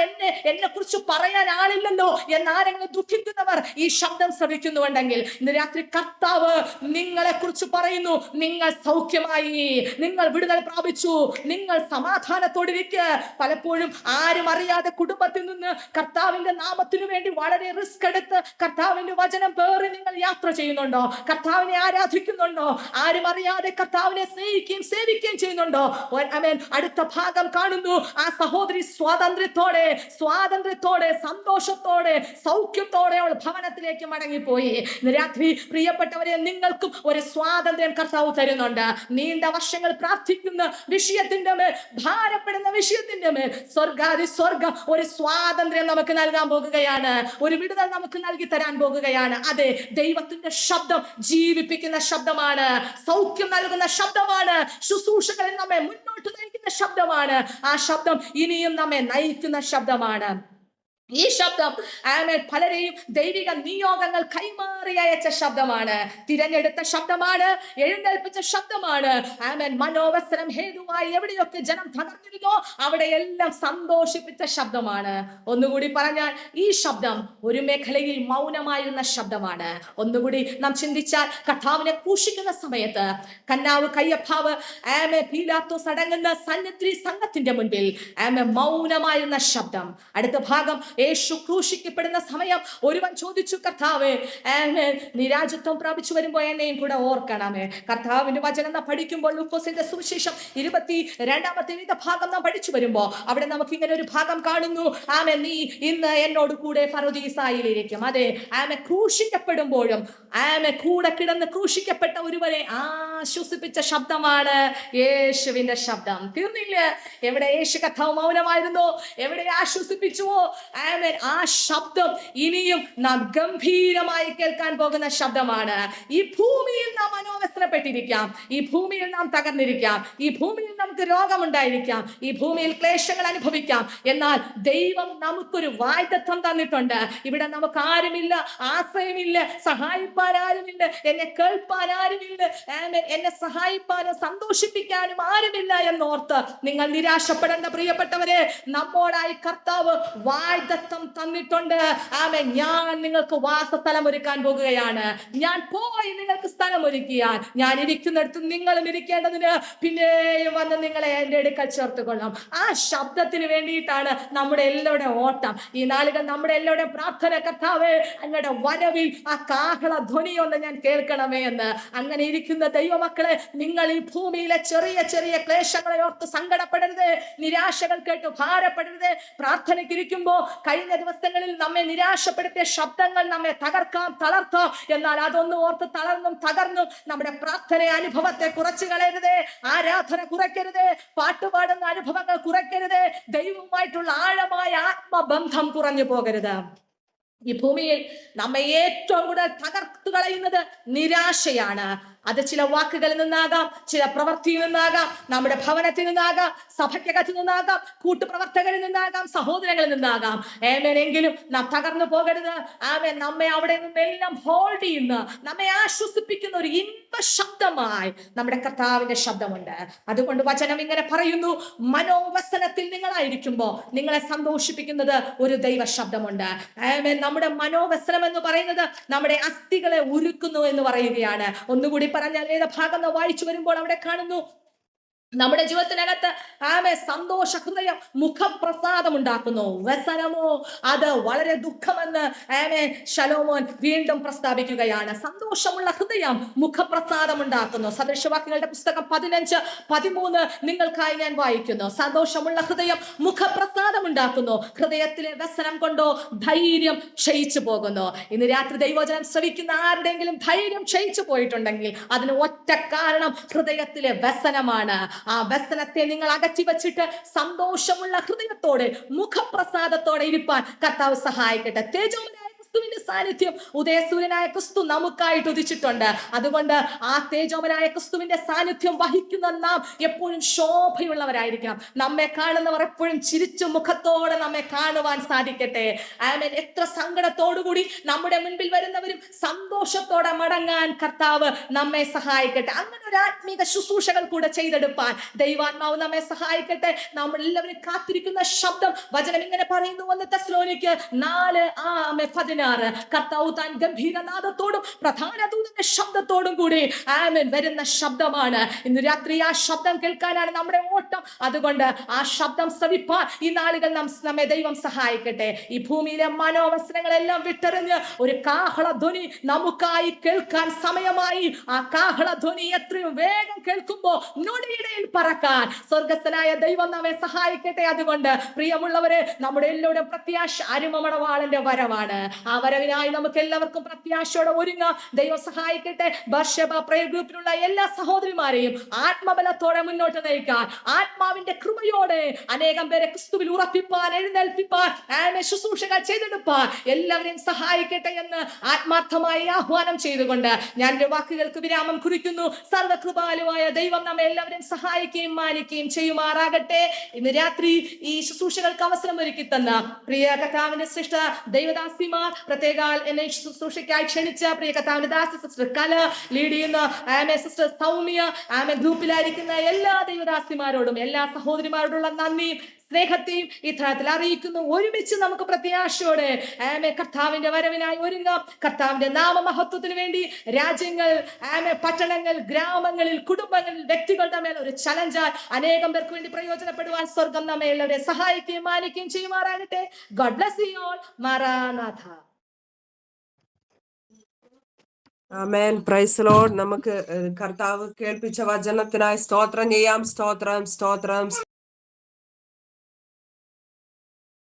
എന്നെ കുറിച്ച് പറയാൻ ആളില്ലല്ലോ എന്നാരെങ്കിലും ദുഃഖിക്കുന്നവർ ഈ ശബ്ദം ശ്രവിക്കുന്നുണ്ടെങ്കിൽ ഇന്ന് രാത്രി കർത്താവ് നിങ്ങളെ കുറിച്ച് പറയുന്നു, നിങ്ങൾ സൗഖ്യമായി, നിങ്ങൾ വിടുതൽ പ്രാപിച്ചു, നിങ്ങൾ സമാധാനത്തോടിരിക്കുക. പലപ്പോഴും ആരും അറിയാതെ കുടുംബത്തിൽ നിന്ന് കർത്താവിന്റെ നാമത്തിനു വേണ്ടി വളരെ റിസ്ക് എടുത്ത് കർത്താവിന്റെ വചനം പേറി നിങ്ങൾ യാത്ര ചെയ്യുന്നുണ്ടോ? കർത്താവിനെ ആരാധിക്കുന്നുണ്ടോ? ആരും അറിയാതെ കർത്താവിനെ സ്നേഹിക്കുകയും സേവിക്കുകയും ചെയ്യുന്നുണ്ടോ? അടുത്ത ഭാഗം കാണുന്നു, ആ സഹോദരി സ്വാതന്ത്ര്യത്തോടെ സന്തോഷത്തോടെ സൗഖ്യത്തോടെ അവൾ ഭവനത്തിലേക്ക് മടങ്ങിപ്പോയി. രാത്രി പ്രിയപ്പെട്ടവരെ, നിങ്ങൾക്കും ഒരു സ്വാതന്ത്ര്യം കർത്താവ് തരുന്നുണ്ട്. നീണ്ട വർഷങ്ങൾ പ്രാർത്ഥിക്കുന്ന വിഷയത്തിന്റെ മേൽ, ഭാരപ്പെടുന്ന വിഷയത്തിന്റെ മേൽ സ്വർഗം ഒരു സ്വാതന്ത്ര്യം നമുക്ക് നൽകാൻ പോകുകയാണ്. ഒരു വിടുതൽ നമുക്ക് നൽകി തരാൻ പോകുകയാണ്. അതെ, ദൈവത്തിന്റെ ശബ്ദം ജീവിപ്പിക്കുന്ന ശബ്ദമാണ്, സൗഖ്യം നൽകുന്ന ശബ്ദമാണ്, ശുശ്രൂഷകളിൽ നമ്മെ മുന്നോട്ട് നയിക്കുന്ന ശബ്ദമാണ്. ആ ശബ്ദം ഇനിയും നമ്മെ നയിക്കുന്ന ശബ്ദമാണ്. ഈ ശബ്ദം പലരെയും ദൈവിക നിയോഗങ്ങൾ കൈമാറി അയച്ച ശബ്ദമാണ്, തിരഞ്ഞെടുത്ത ശബ്ദമാണ്, എഴുന്നേൽപ്പിച്ച ശബ്ദമാണ്. മനോവസരം ഹേതുവായി എവിടെയൊക്കെ ജനം തകർന്നിരുന്നോ അവിടെയെല്ലാം സന്തോഷിപ്പിച്ച ശബ്ദമാണ്. ഒന്നുകൂടി പറഞ്ഞാൽ ഈ ശബ്ദം ഒരു മേഖലയിൽ മൗനമായിരുന്ന ശബ്ദമാണ്. ഒന്നുകൂടി നാം ചിന്തിച്ചാൽ, കർത്താവിനെ ക്രൂശിക്കുന്ന സമയത്ത് കന്നാവ് കയ്യപ്പാവ് പീലാത്തോസ് അടങ്ങുന്ന സന്നിധി സംഘത്തിന്റെ മുൻപിൽ മൗനമായിരുന്ന ശബ്ദം. അടുത്ത ഭാഗം, യേശു ക്രൂശിക്കപ്പെടുന്ന സമയം ഒരുവൻ ചോദിച്ചു, കർത്താവേ, നീ രാജ്യത്വം പ്രാപിച്ചു വരുമ്പോ എന്നെയും കൂടെ ഓർക്കണമേ. കർത്താവിന്റെ വചനം നാം പഠിക്കുമ്പോൾ ലൂക്കോസിന്റെ സുവിശേഷം 22 ഭാഗം നാം പഠിച്ചു വരുമ്പോ അവിടെ നമുക്ക് ഇങ്ങനെ ഒരു ഭാഗം കാണുന്നു, നീ ഇന്ന് എന്നോട് കൂടെ പറുദീസായിലിരിക്കും. അതെ, ക്രൂശിക്കപ്പെടുമ്പോഴും കൂടെ കിടന്ന് ക്രൂശിക്കപ്പെട്ട ഒരുവരെ ആശ്വസിപ്പിച്ച ശബ്ദമാണ് യേശുവിന്റെ ശബ്ദം. തീർന്നില്ല. എവിടെ യേശു കർത്താവ് മൗനമായിരുന്നോ, എവിടെ ആശ്വസിപ്പിച്ചുവോ, ആ ശബ്ദം ഇനിയും നാം ഗംഭീരമായി കേൾക്കാൻ പോകുന്ന ശബ്ദമാണ്. ഈ ഭൂമിയിൽ നാം മനോവസനം വേദനപ്പെട്ടിരിക്കാം, ഈ ഭൂമിയിൽ നാം തകർന്നിരിക്കാം, ഈ ഭൂമിയിൽ നമുക്ക് രോഗമുണ്ടായിരിക്കാം, ഈ ഭൂമിയിൽ ക്ലേശങ്ങൾ അനുഭവിക്കാം. എന്നാൽ ദൈവം നമുക്കൊരു വാഗ്ദത്തം തന്നിട്ടുണ്ട്. ഇവിടെ നമുക്ക് ആരുമില്ല, ആശ്രയമില്ല, സഹായിപ്പാൻ ആരുമില്ല, എന്നെ കേൾപ്പാൻ ആരുമില്ല, എന്നെ സഹായിപ്പാനും സന്തോഷിപ്പിക്കാനും ആരുമില്ല എന്നോർത്ത് നിങ്ങൾ നിരാശപ്പെടേണ്ട പ്രിയപ്പെട്ടവരെ. നമ്മോടായി കർത്താവ് വാഗ്ദത്തം തന്നിട്ടുണ്ട്. ആമേൻ. ഞാൻ നിങ്ങൾക്ക് വാസസ്ഥലം ഒരുക്കാൻ പോകുകയാണ്. ഞാൻ പോയി നിങ്ങൾക്ക് സ്ഥലം ഒരുക്കിയാൽ ഞാൻ ഇരിക്കുന്നിടത്ത് നിങ്ങളും ഇരിക്കേണ്ടതിന് പിന്നെയും വന്ന് നിങ്ങളെ എന്റെ അടുക്കൽ ചേർത്തുകൊള്ളാം. ആ ശബ്ദത്തിന് വേണ്ടിയിട്ടാണ് നമ്മുടെ എല്ലാവരുടെയും ഓട്ടം. ഈ നാളുകൾ നമ്മുടെ എല്ലാവരുടെയും പ്രാർത്ഥന, കർത്താവേ അങ്ങയുടെ വരവിൽ ആ കാഹള ധ്വനിയൊന്ന് ഞാൻ കേൾക്കണമേ എന്ന്. അങ്ങനെ ഇരിക്കുന്ന ദൈവമക്കളെ, നിങ്ങൾ ഈ ഭൂമിയിലെ ചെറിയ ചെറിയ ക്ലേശങ്ങളെ ഓർത്ത് സങ്കടപ്പെടരുത്, നിരാശകൾ കേട്ട് ഭാരപ്പെടരുത്. പ്രാർത്ഥനയ്ക്ക് ഇരിക്കുമ്പോ കഴിഞ്ഞ ദിവസങ്ങളിൽ നമ്മെ നിരാശപ്പെടുത്തിയ ശബ്ദങ്ങൾ നമ്മെ തകർക്കാം, തളർത്താം. എന്നാൽ അതൊന്നും ഓർത്ത് തളർന്നും തകർന്നും നമ്മുടെ പ്രാർത്ഥന അനുഭവത്തെ കുറച്ചു കളയരുത്, ആരാധന കുറയ്ക്കരുത്, പാട്ടുപാടുന്ന അനുഭവങ്ങൾ കുറയ്ക്കരുത്, ദൈവവുമായിട്ടുള്ള ആഴമായ ആത്മബന്ധം കുറഞ്ഞു പോകരുത്. ഈ ഭൂമിയിൽ നമ്മെ ഏറ്റവും കൂടുതൽ തകർത്തു കളയുന്നത് നിരാശയാണ്. അത് ചില വാക്കുകളിൽ നിന്നാകാം, ചില പ്രവൃത്തിയിൽ നിന്നാകാം, നമ്മുടെ ഭവനത്തിൽ നിന്നാകാം, സഭയ്ക്കകത്ത് നിന്നാകാം, കൂട്ടുപ്രവർത്തകരിൽ നിന്നാകാം, സഹോദരങ്ങളിൽ നിന്നാകാം. എങ്കിലും നാം തകർന്നു പോകരുത്. ആമേൻ. നമ്മെ അവിടെ നിന്നെല്ലാം ഹോൾഡ് ചെയ്യുന്ന, നമ്മെ ആശ്വസിപ്പിക്കുന്ന ഒരു ഇൻപ ശബ്ദമായി നമ്മുടെ കർത്താവിന്റെ ശബ്ദമുണ്ട്. അതുകൊണ്ട് വചനം ഇങ്ങനെ പറയുന്നു, മനോവസനത്തിൽ നിങ്ങളായിരിക്കുമ്പോ നിങ്ങളെ സന്തോഷിപ്പിക്കുന്നത് ഒരു ദൈവ ശബ്ദമുണ്ട്. ആമേൻ. നമ്മുടെ മനോവസനം എന്ന് പറയുന്നത് നമ്മുടെ അസ്ഥികളെ ഉരുക്കുന്നു എന്ന് പറയുകയാണ്. ഒന്നുകൂടി പറഞ്ഞാൽ വേദഭാഗം വായിച്ചു വരുമ്പോൾ അവിടെ കാണുന്നു, നമ്മുടെ ജീവിതത്തിനകത്ത് സന്തോഷ ഹൃദയം മുഖപ്രസാദം ഉണ്ടാക്കുന്നു. വ്യസനമോ അത് വളരെ ദുഃഖമെന്ന് ശലോമോൻ വീണ്ടും പ്രസ്താവിക്കുകയാണ്. സന്തോഷമുള്ള ഹൃദയം മുഖപ്രസാദം ഉണ്ടാക്കുന്നു. സദൃശവാക്യങ്ങളുടെ പുസ്തകം 15:13 നിങ്ങൾക്കായി ഞാൻ വായിക്കുന്നു. സന്തോഷമുള്ള ഹൃദയം മുഖപ്രസാദം ഉണ്ടാക്കുന്നു, ഹൃദയത്തിലെ വ്യസനം കൊണ്ടോ ധൈര്യം ക്ഷയിച്ചു പോകുന്നു. ഇന്ന് രാത്രി ദൈവവചനം ശ്രവിക്കുന്ന ആരുടെയെങ്കിലും ധൈര്യം ക്ഷയിച്ചു പോയിട്ടുണ്ടെങ്കിൽ അതിന് ഒറ്റ കാരണം ഹൃദയത്തിലെ വ്യസനമാണ്. ആ വ്യസനത്തെ നിങ്ങൾ അകറ്റി വെച്ചിട്ട് സന്തോഷമുള്ള ഹൃദയത്തോടെ മുഖപ്രസാദത്തോടെ ഇരിപ്പാൻ കർത്താവ് സഹായിക്കട്ടെ. തേജോമനായ ക്രിസ്തുവിന്റെ സാന്നിധ്യം ഉദയസൂര്യനായ ക്രിസ്തു നമുക്കായിട്ട് ഉദിച്ചിട്ടുണ്ട്. അതുകൊണ്ട് ആ തേജോമനായ ക്രിസ്തുവിന്റെ സാന്നിധ്യം വഹിക്കുന്ന നാം എപ്പോഴും ശോഭയുള്ളവരായിരിക്കണം. നമ്മെ കാണുന്നവർ എപ്പോഴും ചിരിച്ചു മുഖത്തോടെ നമ്മെ കാണുവാൻ സാധിക്കട്ടെ. ആമേൻ. എത്ര സങ്കടത്തോടുകൂടി നമ്മുടെ മുൻപിൽ വരുന്നവരും സന്തോഷത്തോടെ മടങ്ങാൻ കർത്താവ് നമ്മെ സഹായിക്കട്ടെ. അങ്ങനെ ഒരു ആത്മീക ശുശ്രൂഷകൾ കൂടെ ചെയ്തെടുപ്പാൻ ദൈവാത്മാവ് നമ്മെ സഹായിക്കട്ടെ. നമ്മൾ എല്ലാവരും കാത്തിരിക്കുന്ന ശബ്ദം വചനം ഇങ്ങനെ പറയുന്നു, 1 തെസ്സലോനിക്കർ 4:16 കർത്താവ് താൻ ഗംഭീരനാദത്തോടും പ്രധാന ദൂതന്റെ ശബ്ദത്തോടും കൂടി ആമേൻ വരുന്ന ശബ്ദമാണ്. ഇന്ന് രാത്രി ആ ശബ്ദം കേൾക്കാനാണ് നമ്മുടെ ഓട്ടം. അതുകൊണ്ട് ആ ശബ്ദം ശ്രവിപ്പാൻ ഈ നാളുകൾ നമ്മെ ദൈവം സഹായിക്കട്ടെ. ഈ ഭൂമിയിലെ മനോവസനങ്ങളെല്ലാം വിട്ടെറിഞ്ഞ് ഒരു കാഹളധ്വനി നമുക്കായി കേൾക്കാൻ സമയമായി. ആ കാഹളധ്വനി എത്രയും വേഗം കേൾക്കുമ്പോ നൊടിയിടയിൽ പറക്കാൻ സ്വർഗസ്ഥനായ ദൈവം നമ്മെ സഹായിക്കട്ടെ. അതുകൊണ്ട് പ്രിയമുള്ളവരെ, നമ്മുടെ എല്ലാവരുടെയും പ്രത്യാശ അരുമമണവാളന്റെ വരവാണ്. ആ വരവിനായി നമുക്ക് എല്ലാവർക്കും പ്രത്യാശയോടെ ഒരുങ്ങാം. ദൈവം സഹായിക്കട്ടെ. ബർശബ പ്രയർ ഗ്രൂപ്പിലുള്ള എല്ലാ സഹോദരിമാരെയും ആത്മബലത്തോടെ മുന്നോട്ട് നയിക്കാൻ, ആത്മാവിന്റെ കൃപയോടെ അനേകം പേരെ ക്രിസ്തുവിൽ ഉറപ്പിപ്പാൻ, എഴുന്നേൽപ്പിപ്പാൻ, ശുശ്രൂഷകൾ ചെയ്തെടുപ്പാൻ എല്ലാവരെയും സഹായിക്കട്ടെ എന്ന് ആത്മാർത്ഥമായി ആഹ്വാനം ചെയ്തുകൊണ്ട് ഞാൻ എന്റെ വാക്കുകൾക്ക് വിരാമം കുറിക്കുന്നു. സർവകൃപാലുവായ ദൈവം നമ്മെ എല്ലാവരെയും സഹായിക്കുകയും മാനിക്കുകയും ചെയ്യുമാറാകട്ടെ. ഇന്ന് രാത്രി ഈ ശുശ്രൂഷകൾക്ക് അവസരം ഒരുക്കി തന്ന പ്രിയ കർത്താവിന്റെ ശ്രേഷ്ഠ ദൈവദാസിമാർ, പ്രത്യേക എന്നെ ശുശ്രൂഷയ്ക്കായി ക്ഷണിച്ച പ്രിയ കർത്താവിന്റെ ദാസി സിസ്റ്റർ കല, ലീഡ് ചെയ്യുന്ന സിസ്റ്റർ സൗമ്യ, ഗ്രൂപ്പിലായിരിക്കുന്ന എല്ലാ ദൈവദാസിമാരോടും എല്ലാ സഹോദരിമാരോടുള്ള നന്ദിയും സ്നേഹത്തെയും ഈ തരത്തിൽ അറിയിക്കുന്നു. ഒരുമിച്ച് നമുക്ക് പ്രത്യാശയോടെ കർത്താവിന്റെ വരവിനായി ഒരുങ്ങാം. കർത്താവിന്റെ നാമമഹത്വത്തിന് വേണ്ടി രാജ്യങ്ങൾ, പട്ടണങ്ങൾ, ഗ്രാമങ്ങളിൽ, കുടുംബങ്ങളിൽ, വ്യക്തികളുടെ മേൽ ഒരു ചലഞ്ചാൽ അനേകം പേർക്ക് വേണ്ടി പ്രയോജനപ്പെടുവാൻ സ്വർഗം നമ്മെ എല്ലാവരെയും സഹായിക്കുകയും മാനിക്കുകയും ചെയ്യുമാറാകട്ടെ. God bless you all. മാറാനാഥ. ആമേൻ. Praise Lord. നമുക്ക് കർത്താവ് കേൾപ്പിച്ച വചനത്തിനായി സ്തോത്രം ചെയ്യാം. സ്തോത്രം, സ്തോത്രം.